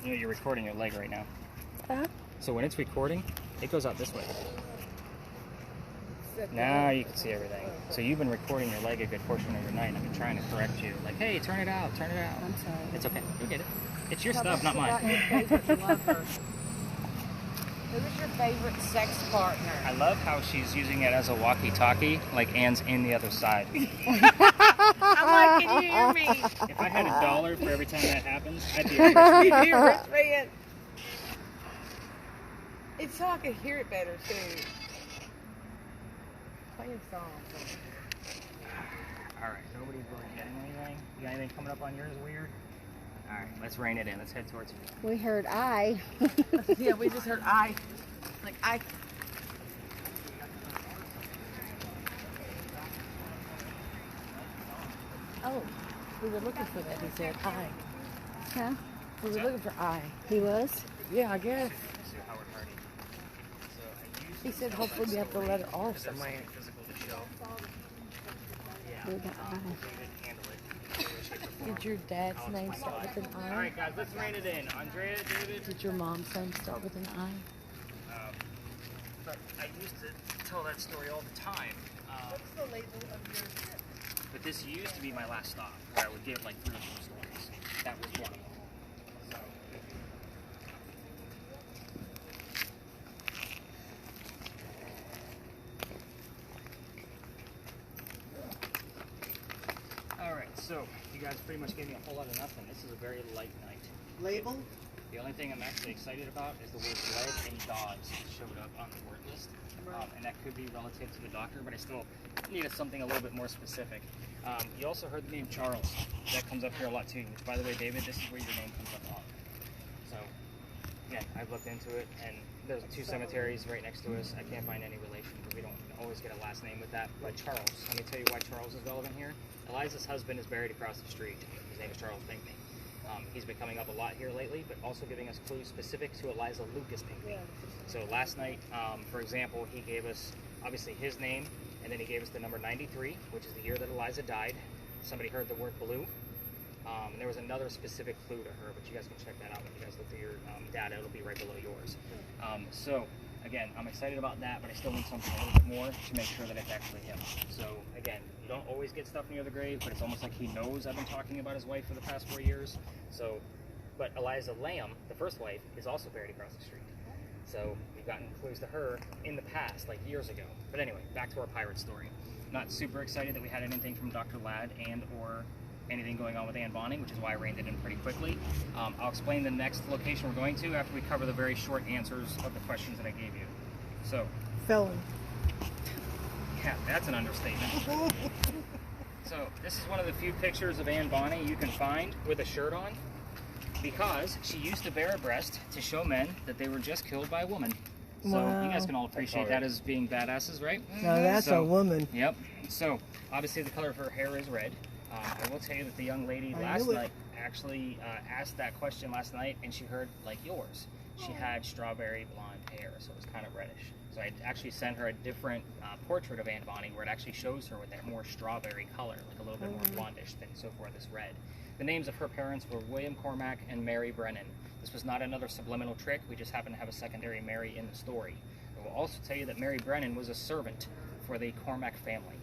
You know, you're recording your leg right now. Huh? So when it's recording, it goes out this way. Now you can see everything. So you've been recording your leg a good portion of your night, and I've been trying to correct you. Like, hey, turn it out, turn it out. I'm sorry. It's okay. You'll get it. It's your stuff, not mine. Who is your favorite sex partner? I love how she's using it as a walkie-talkie, like Anne's in the other side. I'm like, can you hear me? If I had $1 for every time that happens, I'd be a You'd be a rich man. It's so I can hear it better too. Play a song. All right, nobody's really getting anything. You got anything coming up on yours weird? All right, let's rein it in. Let's head towards you. We heard I. Yeah, we just heard I. Like I. Oh, we were looking for that. He said I. Huh? We were looking for I. He was? Yeah, I guess. Mr. Howard Hardy. So I used He said hopefully we have the letter R somewhere. physical to show. Yeah. We got I. David handle it. Did your dad's name start with an All I? right, guys, let's rein it in. Andrea, David. Did your mom's name start with an I? But I used to tell that story all the time. What's the label of your ship? But this used to be my last stop, where I would give like 3 or 4 stories. That was one of them. So. All right, so you guys pretty much gave me a whole lot of nothing. This is a very light night. Label? The only thing I'm actually excited about is the word lead and dogs showed up on the word list. And that could be relative to the doctor, but I still needed something a little bit more specific. You also heard the name Charles. That comes up here a lot too, which by the way, David, this is where your name comes up on. So, again, I've looked into it, and there's 2 cemeteries right next to us. I can't find any relation, but we don't always get a last name with that. But Charles, let me tell you why Charles is relevant here. Eliza's husband is buried across the street. His name is Charles Pinckney. He's been coming up a lot here lately, but also giving us clues specific to Eliza Lucas Pinckney. So last night, for example, he gave us obviously his name, and then he gave us the number 93, which is the year that Eliza died. Somebody heard the word blue. And there was another specific clue to her, but you guys can check that out when you guys look through your data. It'll be right below yours. So again, I'm excited about that, but I still need something a little bit more to make sure that it's actually him. So again, you don't always get stuff near the grave, but it's almost like he knows I've been talking about his wife for the past 4 years. So, but Eliza Lamb, the first wife, is also buried across the street. So we've gotten clues to her in the past, like years ago. But anyway, back to our pirate story. Not super excited that we had anything from Dr. Ladd and or anything going on with Anne Bonning, which is why I reined it in pretty quickly. I'll explain the next location we're going to after we cover the very short answers of the questions that I gave you. So, Felon. yeah, that's an understatement. So, this is one of the few pictures of Anne Bonning you can find with a shirt on, because she used to bare a breast to show men that they were just killed by a woman. So, you guys can all appreciate that as being badasses, right? Now that's a woman. Yep. So, obviously the color of her hair is red. I will tell you that the young lady I last knew it. night actually asked that question last night, and she heard like yours. She had strawberry blonde hair, so it was kind of reddish. So I actually sent her a different portrait of Anne Bonning where it actually shows her with that more strawberry color, like a little bit more blondish than so far this red. The names of her parents were William Cormack and Mary Brennan. This was not another subliminal trick. We just happen to have a secondary Mary in the story. I will also tell you that Mary Brennan was a servant for the Cormack family.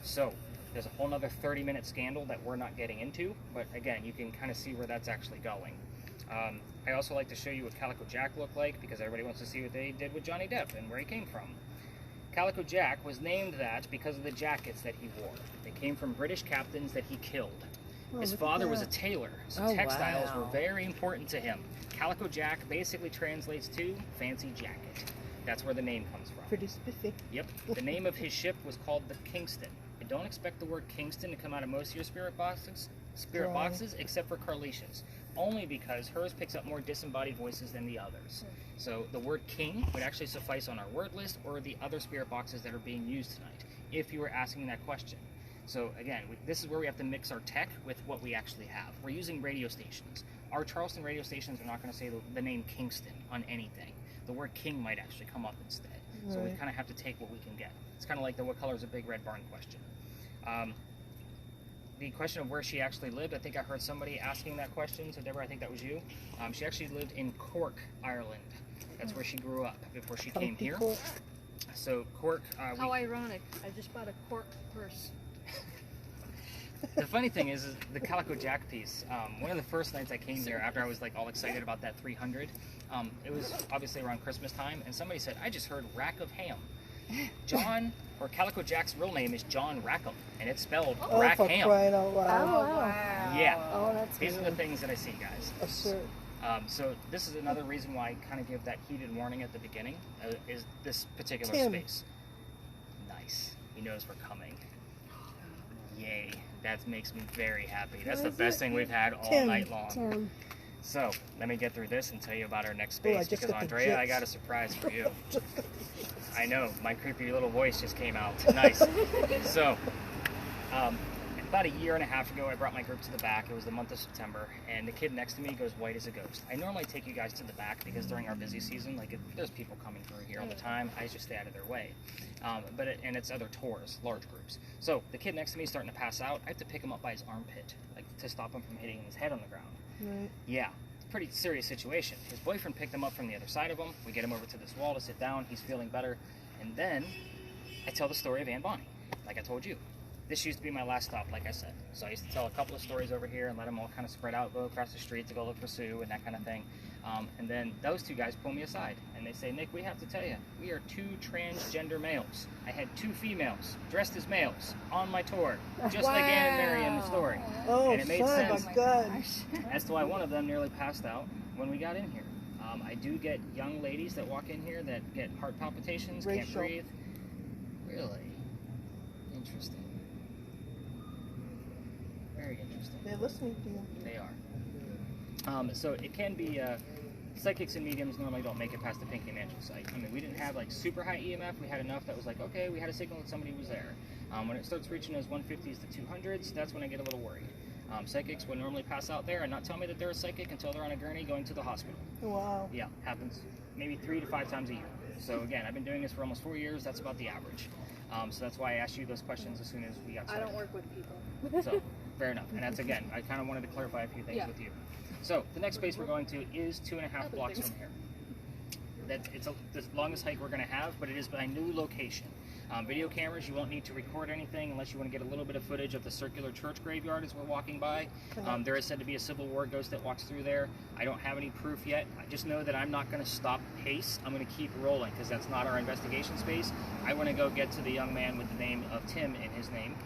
So there's a whole nother 30-minute scandal that we're not getting into, but again, you can kind of see where that's actually going. I also like to show you what Calico Jack looked like, because everybody wants to see what they did with Johnny Depp and where he came from. Calico Jack was named that because of the jackets that he wore. They came from British captains that he killed. His father was a tailor, so textiles were very important to him. Calico Jack basically translates to fancy jacket. That's where the name comes from. Pretty spiffy. Yep. The name of his ship was called the Kingston. And don't expect the word Kingston to come out of most of your spirit boxes except for Carlicia's. Only because hers picks up more disembodied voices than the others. So the word king would actually suffice on our word list or the other spirit boxes that are being used tonight, if you were asking that question. So again, this is where we have to mix our tech with what we actually have. We're using radio stations. Our Charleston radio stations are not going to say the name Kingston on anything. The word king might actually come up instead. Right. So we kind of have to take what we can get. It's kind of like the what color is a big red barn question. The question of where she actually lived, I think I heard somebody asking that question. So Deborah, I think that was you. She actually lived in Cork, Ireland. That's where she grew up before she came here. So cork. How ironic. I just bought a cork purse. The funny thing is the Calico Jack piece. One of the first nights I came here, after I was like all excited about that 300, it was obviously around Christmas time, and somebody said, "I just heard rack of ham." John, or Calico Jack's real name is John Rackham, and it's spelled rack for ham. crying out loud. Oh, wow. Yeah. Oh, that's These are good. the things that I see, guys. Absurd. So this is another reason why I kind of give that heated warning at the beginning, is this particular Tim. space. Nice. He knows we're coming. Yay. That makes me very happy. That's the best thing we've had all Tim. night long. Tim. So let me get through this and tell you about our next Oh, I space, just because got the Andrea, I jits. got a surprise for you. I know, my creepy little voice just came out. Nice. So, about a year and a half ago, I brought my group to the back. It was the month of September, and the kid next to me goes white as a ghost. I normally take you guys to the back because during our busy season, like if there's people coming through here all the time, I just stay out of their way. And it's other tours, large groups. So the kid next to me is starting to pass out. I have to pick him up by his armpit, like to stop him from hitting his head on the ground. Right. Yeah, it's a pretty serious situation. His boyfriend picked him up from the other side of him. We get him over to this wall to sit down. He's feeling better. And then I tell the story of Aunt Bonnie, like I told you. This used to be my last stop, like I said. So I used to tell a couple of stories over here and let them all kind of spread out, go across the street to go look for Sue and that kind of thing. And then those two guys pull me aside and they say, "Nick, we have to tell you, we are 2 transgender males. I had 2 females dressed as males on my tour, just like Ann and Mary in the story." Oh, And it made son sense of a gun. as to why one of them nearly passed out when we got in here. I do get young ladies that walk in here that get heart palpitations, can't Rachel. breathe. Really? Interesting. Very interesting. They're listening to you. They are. So it can be, psychics and mediums normally don't make it past the Pinky Mansion site. I mean, we didn't have like super high EMF. We had enough that was like, okay, we had a signal that somebody was there. When it starts reaching those 150s to 200s, that's when I get a little worried. Psychics would normally pass out there and not tell me that they're a psychic until they're on a gurney going to the hospital. Wow. Yeah, happens maybe 3 to 5 times a year. So again, I've been doing this for almost 4 years. That's about the average. So that's why I asked you those questions as soon as we got I started. don't work with people. So, fair enough. And that's, again, I kind of wanted to clarify a few things with you. So, the next space we're going to is 2.5 blocks from here. It's the longest hike we're going to have, but it is my new location. Video cameras, you won't need to record anything unless you want to get a little bit of footage of the circular church graveyard as we're walking by. There is said to be a Civil War ghost that walks through there. I don't have any proof yet. I just know that I'm not going to stop pace. I'm going to keep rolling because that's not our investigation space. I want to go get to the young man with the name of Tim in his name.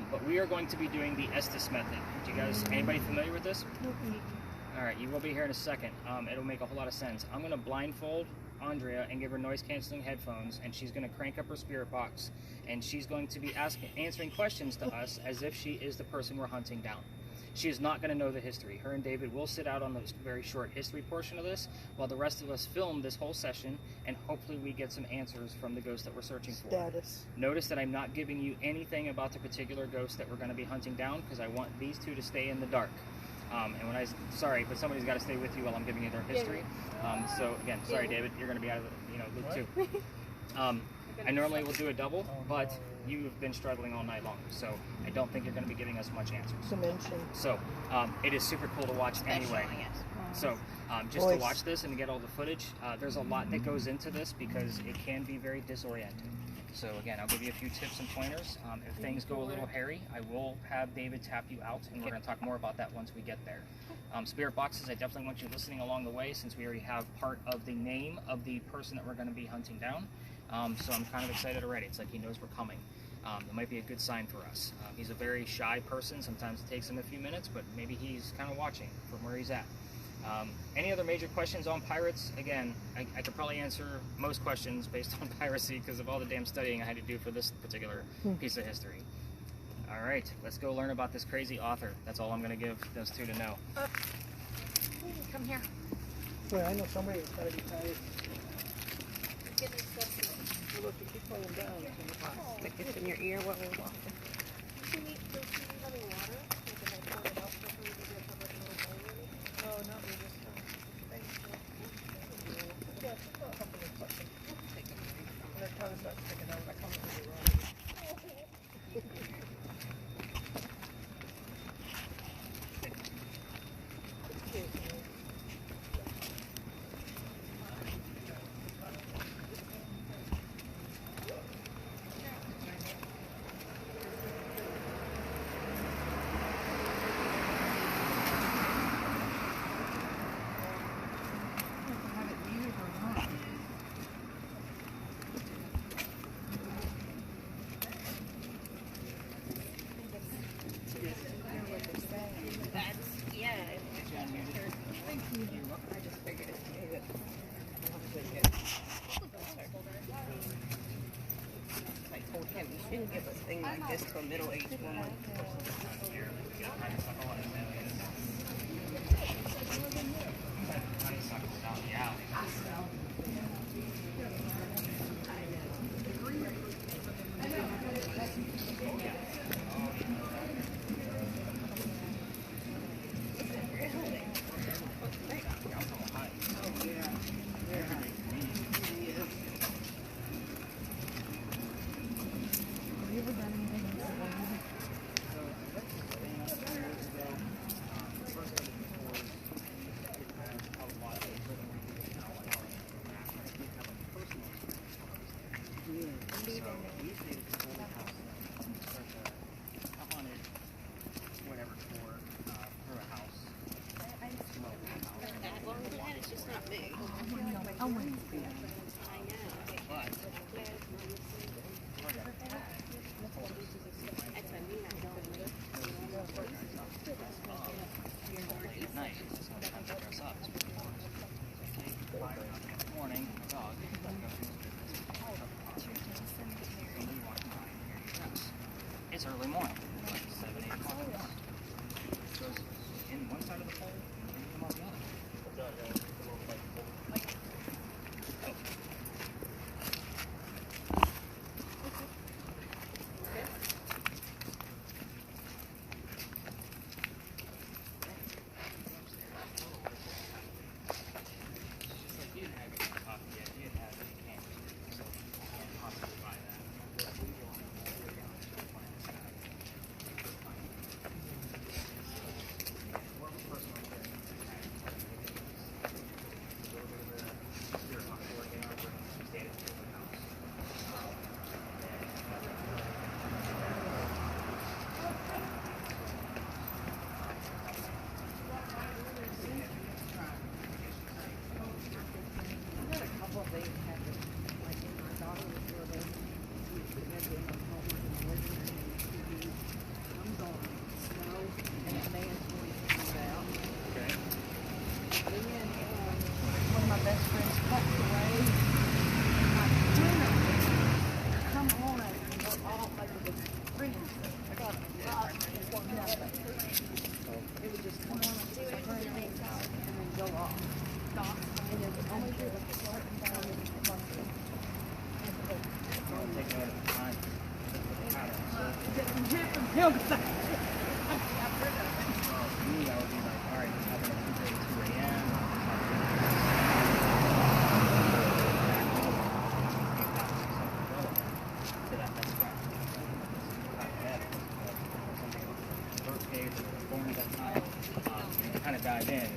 But we are going to be doing the Estes method. Do you guys, anybody familiar with this? All right, you will be here in a second. It'll make a whole lot of sense. I'm going to blindfold Andrea and give her noise-canceling headphones, and she's going to crank up her spirit box, and she's going to be answering questions to us as if she is the person we're hunting down. She is not going to know the history. Her and David will sit out on the very short history portion of this, while the rest of us film this whole session, and hopefully we get some answers from the ghost that we're searching for. Status. Notice that I'm not giving you anything about the particular ghost that we're going to be hunting down, because I want these two to stay in the dark. And when sorry, but somebody's got to stay with you while I'm giving you their history. So again, sorry, David, you're going to be out of the loop too. I normally will do a double, but you've been struggling all night long, so I don't think you're going to be giving us much answers. Dimension. So it is super cool to watch anyway. So just to watch this and to get all the footage, there's a lot that goes into this because it can be very disorienting. So again, I'll give you a few tips and pointers. If things go a little hairy, I will have David tap you out, and we're going to talk more about that once we get there. Spirit boxes, I definitely want you listening along the way since we already have part of the name of the person that we're going to be hunting down. So I'm kind of excited already. It's like he knows we're coming. It might be a good sign for us. He's a very shy person. Sometimes it takes him a few minutes, but maybe he's kind of watching from where he's at. Any other major questions on pirates? Again, I could probably answer most questions based on piracy because of all the damn studying I had to do for this particular piece of history. All right, let's go learn about this crazy author. That's all I'm going to give those two to know. Come here. Wait, I know somebody that's got to be tired. Get these steps in. Well, look, you keep falling down. Stick this in your ear while we're walking. Do you need running water? Like if I pour it out for her, does it have like a little bowl in it? Oh, no, we just thank you. Yeah, a couple of questions. And that tongue starts sticking out. I come to you wrong. like this to a middle-aged woman. It's early morning, like 7, 8 o'clock in the morning. It goes in one side of the pole and come out the other. Dive in,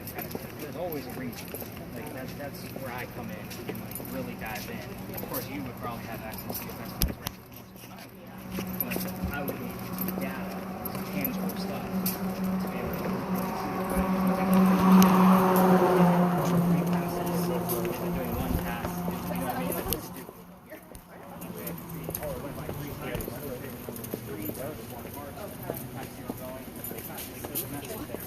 there's always a reason. Like that's where I come in and like really dive in. Of course, you would probably have access to your best friend's range more so than I would. But I would need data, tangible stuff to be able to three passes, doing one pass. You know what I mean? Like it's stupid. Or what if I three passes? Three, one mark, pass zero going. It's not like there's a message there.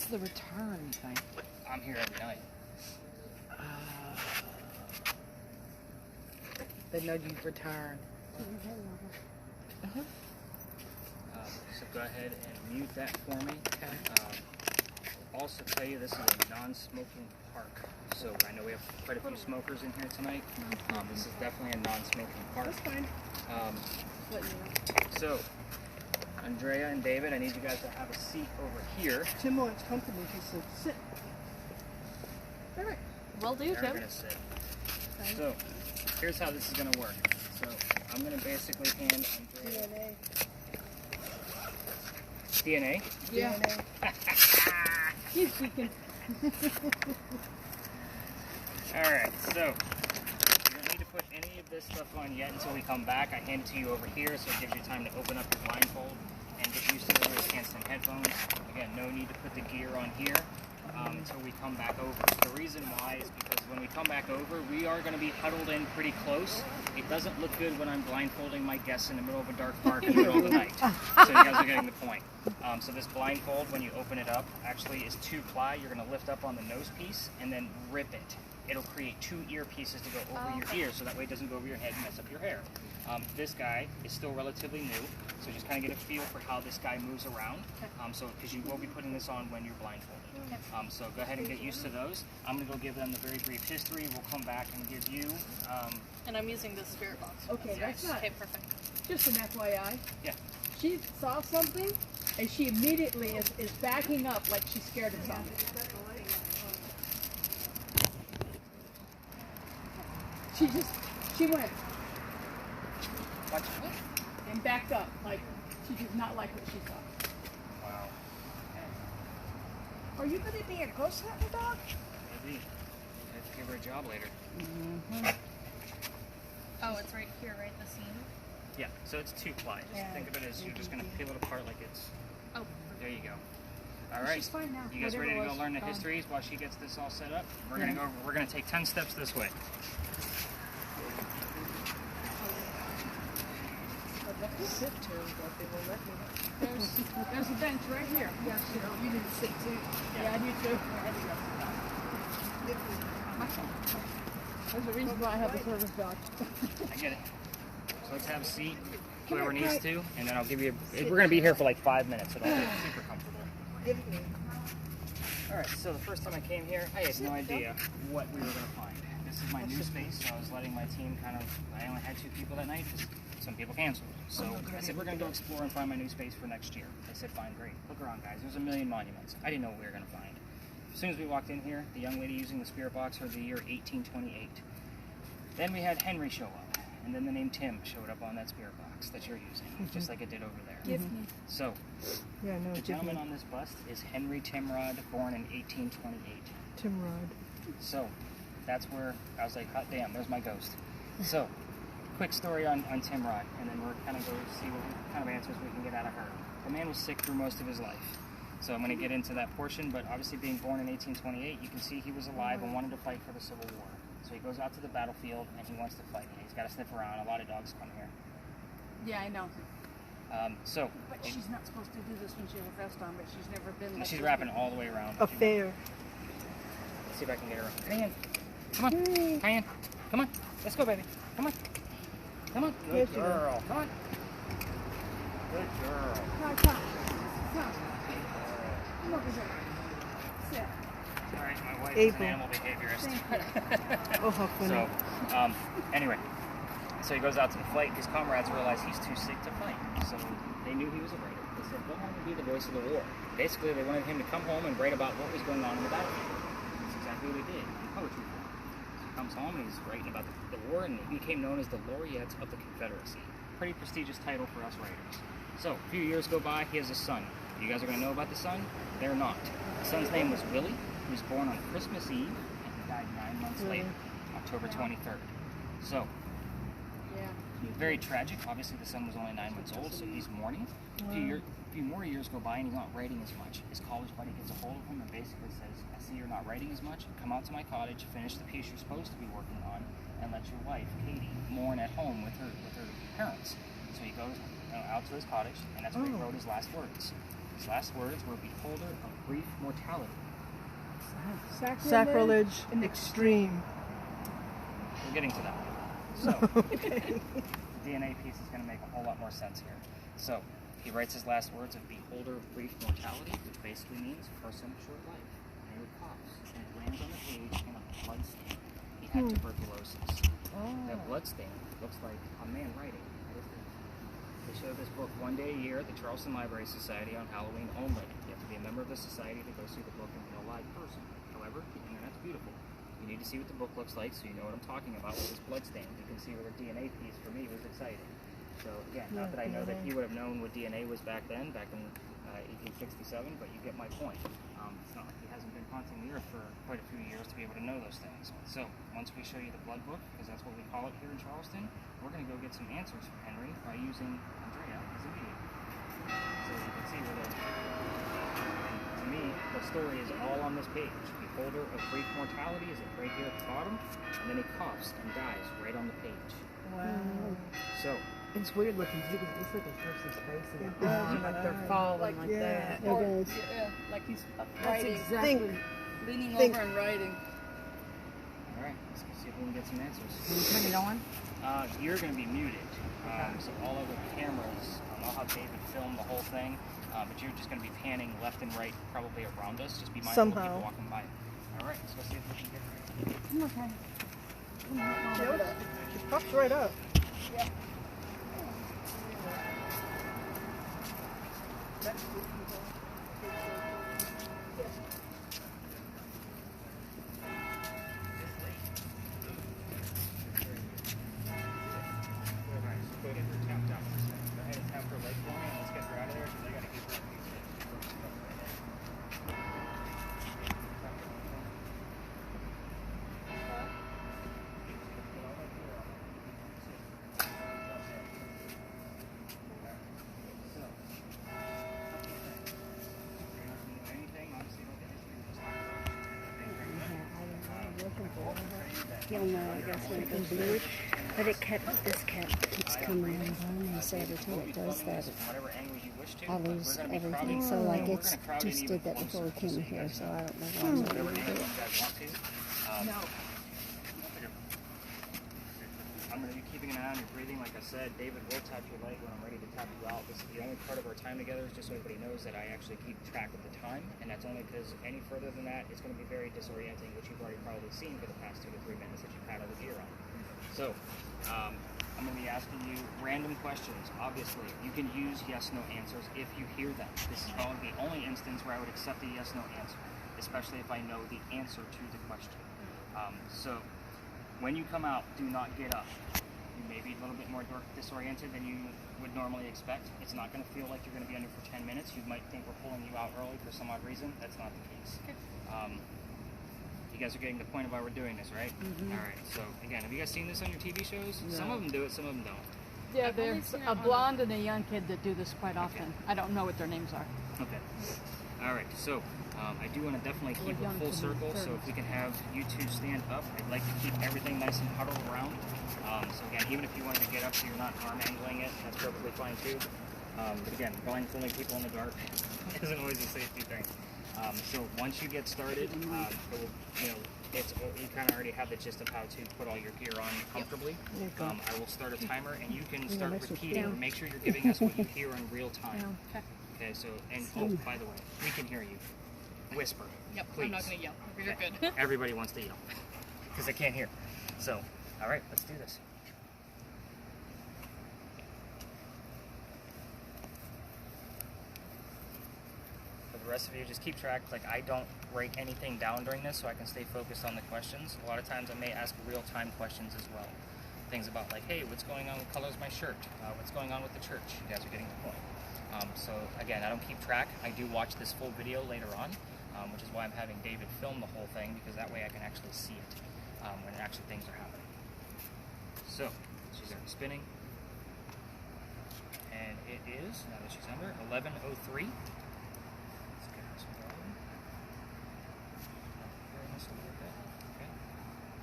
the return thing? I'm here every night. They know you return. So go ahead and mute that for me. Also tell you this is a non-smoking park. So I know we have quite a few smokers in here tonight. This is definitely a non-smoking park. That's fine. So, Andrea and David, I need you guys to have a seat over here. Tim wants company. He said, sit. All right. Will do, They're Tim. gonna sit. So, here's how this is gonna work. So, I'm gonna basically hand Andrea DNA. Yeah. Keep speaking. Alright, so you don't need to put any of this stuff on yet until we come back. I hand it to you over here so it gives you time to open up your blindfold and get used to the noise canceling headphones. Again, no need to put the gear on here until we come back over. The reason why is because when we come back over, we are going to be huddled in pretty close. It doesn't look good when I'm blindfolding my guests in the middle of a dark park in the middle of the night. So you guys are getting the point. So this blindfold, when you open it up, actually is 2-ply. You're going to lift up on the nose piece and then rip it. It'll create 2 earpieces to go over your ears, so that way it doesn't go over your head and mess up your hair. This guy is still relatively new, so just kind of get a feel for how this guy moves around. Because you will be putting this on when you're blindfolded. So go ahead and get used to those. I'm going to go give them the very brief history. We'll come back and give you... And I'm using the spirit box. Okay, that's not. Okay, perfect. Just an FYI. Yeah. She saw something, and she immediately is backing up like she's scared of something. She went Watch. and backed up like she did not like what she saw. Wow. Are you going to be a ghost hunter dog? Maybe. I have to give her a job later. Oh, it's right here, right? The seam? Yeah, so it's 2-ply. Just think of it as you're just going to peel it apart like it's... Oh, There you go. All right. She's fine now. You guys Whatever ready to go was, learn the gone. histories while she gets this all set up? We're gonna go. We're gonna take 10 steps this way. I'd love to sit too, but they won't let me. There's a bench right here. Yes, you need to sit too. Yeah, I do too. There's a reason why I have a service dog. I get it. So let's have a seat, whoever needs to, and then I'll give you. We're gonna be here for like 5 minutes, so don't get super comfortable. All right. So the first time I came here, I had no idea what we were gonna find. This is my new space, so I was letting my team kind of. I only had 2 people that night because some people canceled. So I said we're gonna go explore and find my new space for next year. They said fine, great. Look around, guys. There's a million monuments. I didn't know what we were gonna find. As soon as we walked in here, the young lady using the spirit box heard the year 1828. Then we had Henry show up, and then the name Tim showed up on that spirit box that you're using, just like it did over there. Give me. So, the gentleman on this bust is Henry Timrod, born in 1828. Timrod. So, that's where I was like, hot damn, there's my ghost. So, quick story on Timrod, and then we're kind of going to see what kind of answers we can get out of her. The man was sick through most of his life. So I'm going to get into that portion, but obviously being born in 1828, you can see he was alive and wanted to fight for the Civil War. So he goes out to the battlefield and he wants to fight. He's got to sniff around. A lot of dogs come here. Yeah, I know. But she's not supposed to do this when she has a vest on, but she's never been like She's this wrapping all the way around. A fair. Let's see if I can get her. Diane, come on. Diane, come on. Let's go, baby. Come on. Come on. Good girl. Come on. Good girl. Come. Come over here. Sit. All right, my wife is April. an animal behaviorist. Oh, how funny. So, anyway, so he goes out to the fight. His comrades realize he's too sick to fight. So they knew he was a writer. They said, go home and be the voice of the war. Basically, they wanted him to come home and write about what was going on in the battlefield. That's exactly what he did in poetry form. So he comes home and he's writing about the war, and he became known as the Laureate of the Confederacy. Pretty prestigious title for us writers. So, a few years go by, he has a son. You guys are going to know about the son? They're not. The son's name was Willie. He was born on Christmas Eve, and he died 9 months later, October 23rd. So, very tragic. Obviously, the son was only 9 months old, so he's mourning. A few more years go by, and he's not writing as much. His college buddy gets a hold of him and basically says, I see you're not writing as much. Come out to my cottage, finish the piece you're supposed to be working on, and let your wife, Katie, mourn at home with her parents. So he goes out to his cottage, and that's where he wrote his last words. His last words were, "Beholder of brief mortality." Sacrilege extreme. We're getting to that. So, the DNA piece is going to make a whole lot more sense here. So, he writes his last words of "beholder of brief mortality," which basically means person of short life. And it coughs, and it lands on the page in a blood stain. He had tuberculosis. That blood stain looks like a man writing. They show this book one day a year at the Charleston Library Society on Halloween only. You have to be a member of the society to go see the book and be a live person. However, the internet's beautiful. You need to see what the book looks like so you know what I'm talking about with this blood stain. You can see where the DNA piece for me was exciting. So again, not that I know that he would have known what DNA was back then, back in 1867, but you get my point. It's not like he hasn't been haunting the earth for quite a few years to be able to know those things. So once we show you the blood book, because that's what we call it here in Charleston, we're going to go get some answers from Henry by using Andrea as a medium. So you can see where to me, the story is all on this page. Beholder of brief mortality is right here at the bottom, and then he coughs and dies right on the page. Wow. So it's weird looking. You can see the person's face in it. Like they're falling like that. It is. Yeah, like he's That's writing, exactly. leaning over and writing. all right, let's go see if we can get some answers. Can you turn it on? You're going to be muted. So all of the cameras, I'll have David film the whole thing, but you're just going to be panning left and right, probably around us. Just be mindful of people walking by. All right, let's go see if we can get there. Yep. It pops right up. You'll know, I guess, when it goes blue. But it keeps coming on and so every time it does that, I lose everything. So like it's just did that before we came here, so I don't know why I'm going to do it. I'm going to be keeping an eye on your breathing. Like I said, David will tap your leg when I'm ready to tap you out. This is the only part of our time together, is just so everybody knows that I actually keep track of the time, and that's only because any further than that, it's going to be very disorienting, which you've already probably seen for the past 2 to 3 minutes that you've had all the gear on. So, I'm going to be asking you random questions. Obviously, you can use yes/no answers if you hear them. This is probably the only instance where I would accept a yes/no answer, especially if I know the answer to the question. So, when you come out, do not get up. You may be a little bit more disoriented than you would normally expect. It's not going to feel like you're going to be under for 10 minutes. You might think we're pulling you out early for some odd reason. That's not the case. You guys are getting the point of why we're doing this, right? Mm-hmm. All right. So, again, have you guys seen this on your TV shows? No. Some of them do it, some of them don't. Yeah, there's a blonde and a young kid that do this quite often. I don't know what their names are. Okay. All right. So, I do want to definitely keep a full circle, so if we can have you two stand up, I'd like to keep everything nice and huddled around. So again, even if you wanted to get up so you're not arm angling it, that's perfectly fine too. But again, blindfolding people in the dark isn't always a safety thing. So once you get started, you kind of already have the gist of how to put all your gear on comfortably. I will start a timer, and you can start repeating. Make sure you're giving us what you hear in real time. Okay, so, and oh, by the way, we can hear you. Whisper. Yep, please. I'm not going to yell. You're Okay. good. Everybody wants to yell because they can't hear. So, all right, let's do this. For the rest of you, just keep track. Like, I don't write anything down during this so I can stay focused on the questions. A lot of times I may ask real-time questions as well. Things about like, hey, what's going on with colors of my shirt? What's going on with the church? You guys are getting the point. So again, I don't keep track. I do watch this full video later on, which is why I'm having David film the whole thing, because that way I can actually see it when actually things are happening. So, she's already spinning. And it is, now that she's under, 11:03. Let's get her some volume. Very nice a little bit. Okay,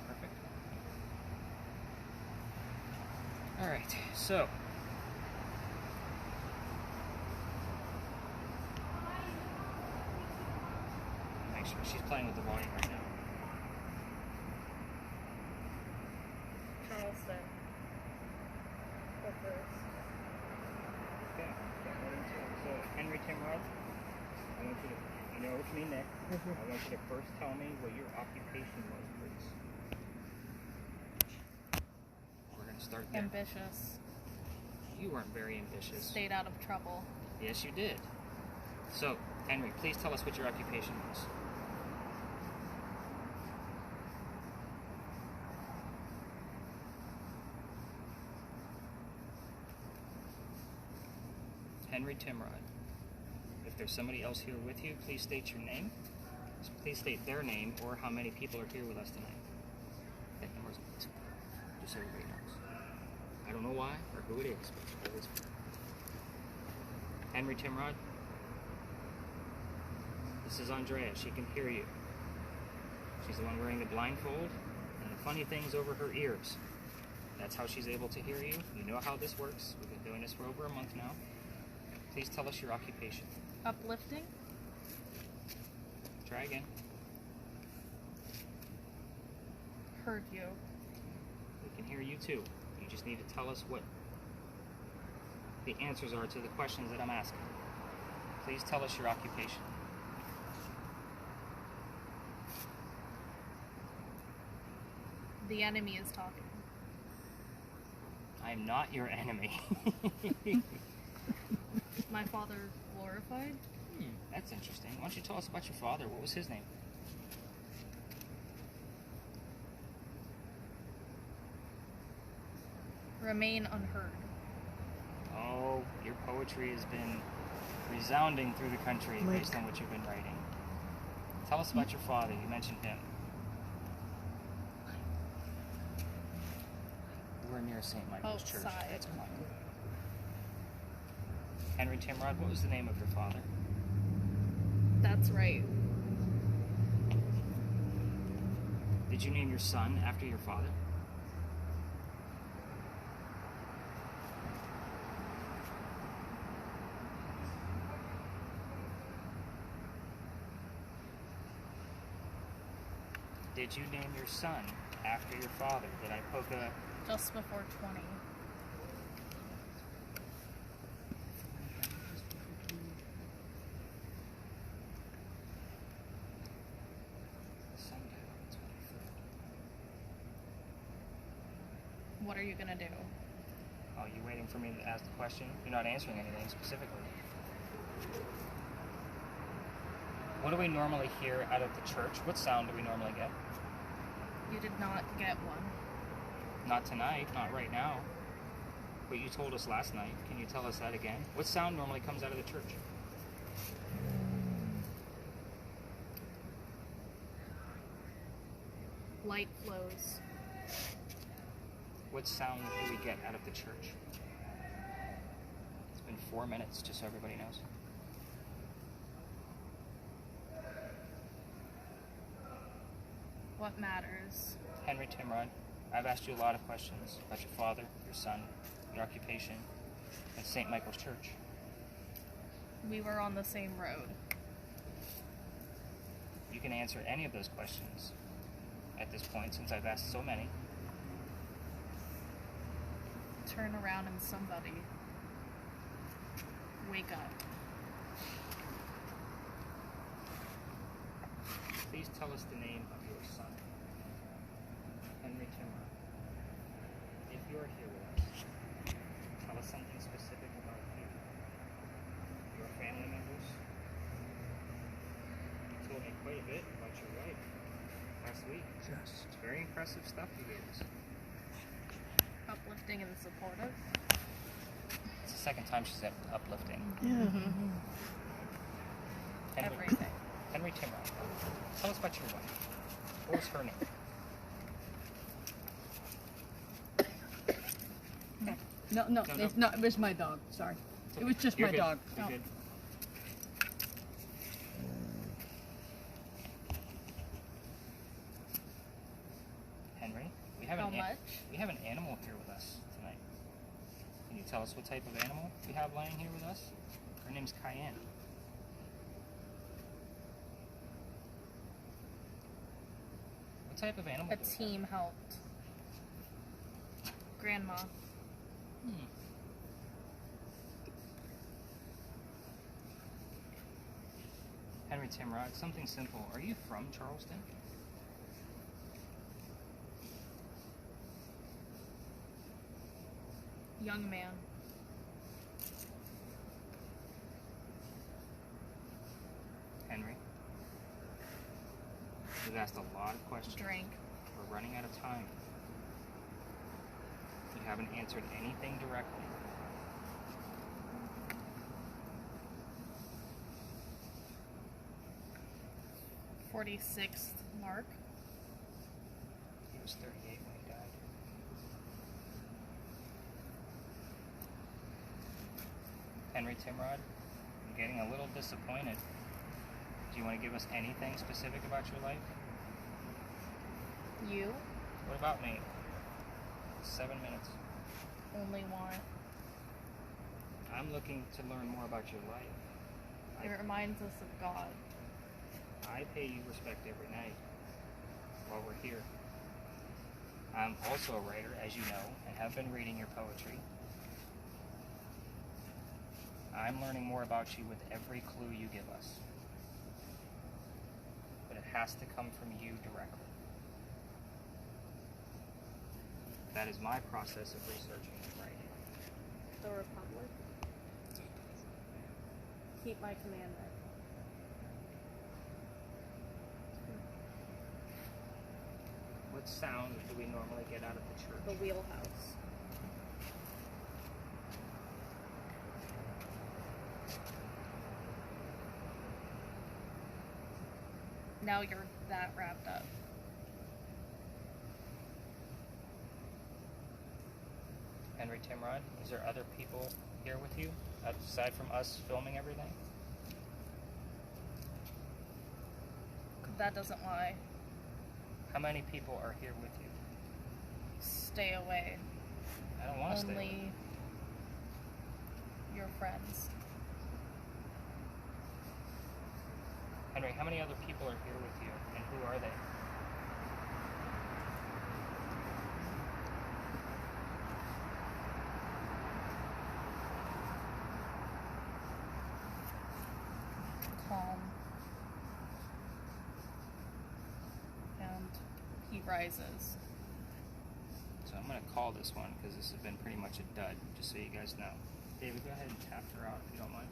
perfect. Alright, so know it's me, Nick. I want you to first tell me what your occupation was, please. We're going to start there. Ambitious. You weren't very ambitious. Stayed out of trouble. Yes, you did. So, Henry, please tell us what your occupation was. Henry Timrod. If there's somebody else here with you, please state your name. Please state their name or how many people are here with us tonight. Okay, just so everybody knows. I don't know why or who it is, but it's always Henry Timrod. This is Andrea. She can hear you. She's the one wearing the blindfold and the funny things over her ears. That's how she's able to hear you. You know how this works. We've been doing this for over a month now. Please tell us your occupation. Uplifting. Try again. Heard you. We can hear you too. You just need to tell us what the answers are to the questions that I'm asking. Please tell us your occupation. The enemy is talking. I am not your enemy. My father glorified. That's interesting. Why don't you tell us about your father? What was his name? Remain unheard. Oh, your poetry has been resounding through the country based on what you've been writing. Tell us about your father. You mentioned him. We're near St. Michael's Church. Outside. That's fine. Henry Timrod, what was the name of your father? That's right. Did you name your son after your father? Did you name your son after your father? Did I poke a... Just before 20. What are you gonna do? Oh, you waiting for me to ask the question? You're not answering anything specifically. What do we normally hear out of the church? What sound do we normally get? You did not get one. Not tonight, not right now. But you told us last night. Can you tell us that again? What sound normally comes out of the church? Light flows. What sound do we get out of the church? It's been 4 minutes, just so everybody knows. What matters? Henry Timrod, I've asked you a lot of questions about your father, your son, your occupation, and St. Michael's Church. We were on the same road. You can answer any of those questions at this point, since I've asked so many. Turn around and somebody wake up. Please tell us the name of your son, Henry Timrod. If you are here with us, tell us something specific about you, your family members. You told me quite a bit about your wife last week. It's very impressive stuff you gave us. Uplifting and supportive. It's the second time she's uplifting. Everything. Henry Timrod, tell us about your wife. What was her name? No, it's not. It was my dog. Sorry, it was just You're my good. dog. You're good. Henry, we have How much? we have an animal here with us tonight. Can you tell us what type of animal we have lying here with us? Her name's Cayenne. What type of animal? A do we have? team helped. Grandma. Henry Timrod, something simple. Are you from Charleston? Young man. Henry? We've asked a lot of questions. Drink. We're running out of time. You haven't answered anything directly. "46th Mark." He was 38 when he died. Henry Timrod, I'm getting a little disappointed. Do you want to give us anything specific about your life? You What about me? 7 minutes. only want. I'm looking to learn more about your life. It reminds us of God. I pay you respect every night while we're here. I'm also a writer, as you know, and have been reading your poetry. I'm learning more about you with every clue you give us. But it has to come from you directly. That is my process of researching and writing. The Republic. Keep my commandment. What sound do we normally get out of the church? The wheelhouse. Now you're that wrapped up. Henry Timrod, is there other people here with you, aside from us filming everything? That doesn't lie. How many people are here with you? Stay away. I don't want to stay away. Only your friends. Henry, how many other people are here with you, and who are they? Calm. And he rises. So I'm going to call this one because this has been pretty much a dud, just so you guys know. David, go ahead and tap her out if you don't mind.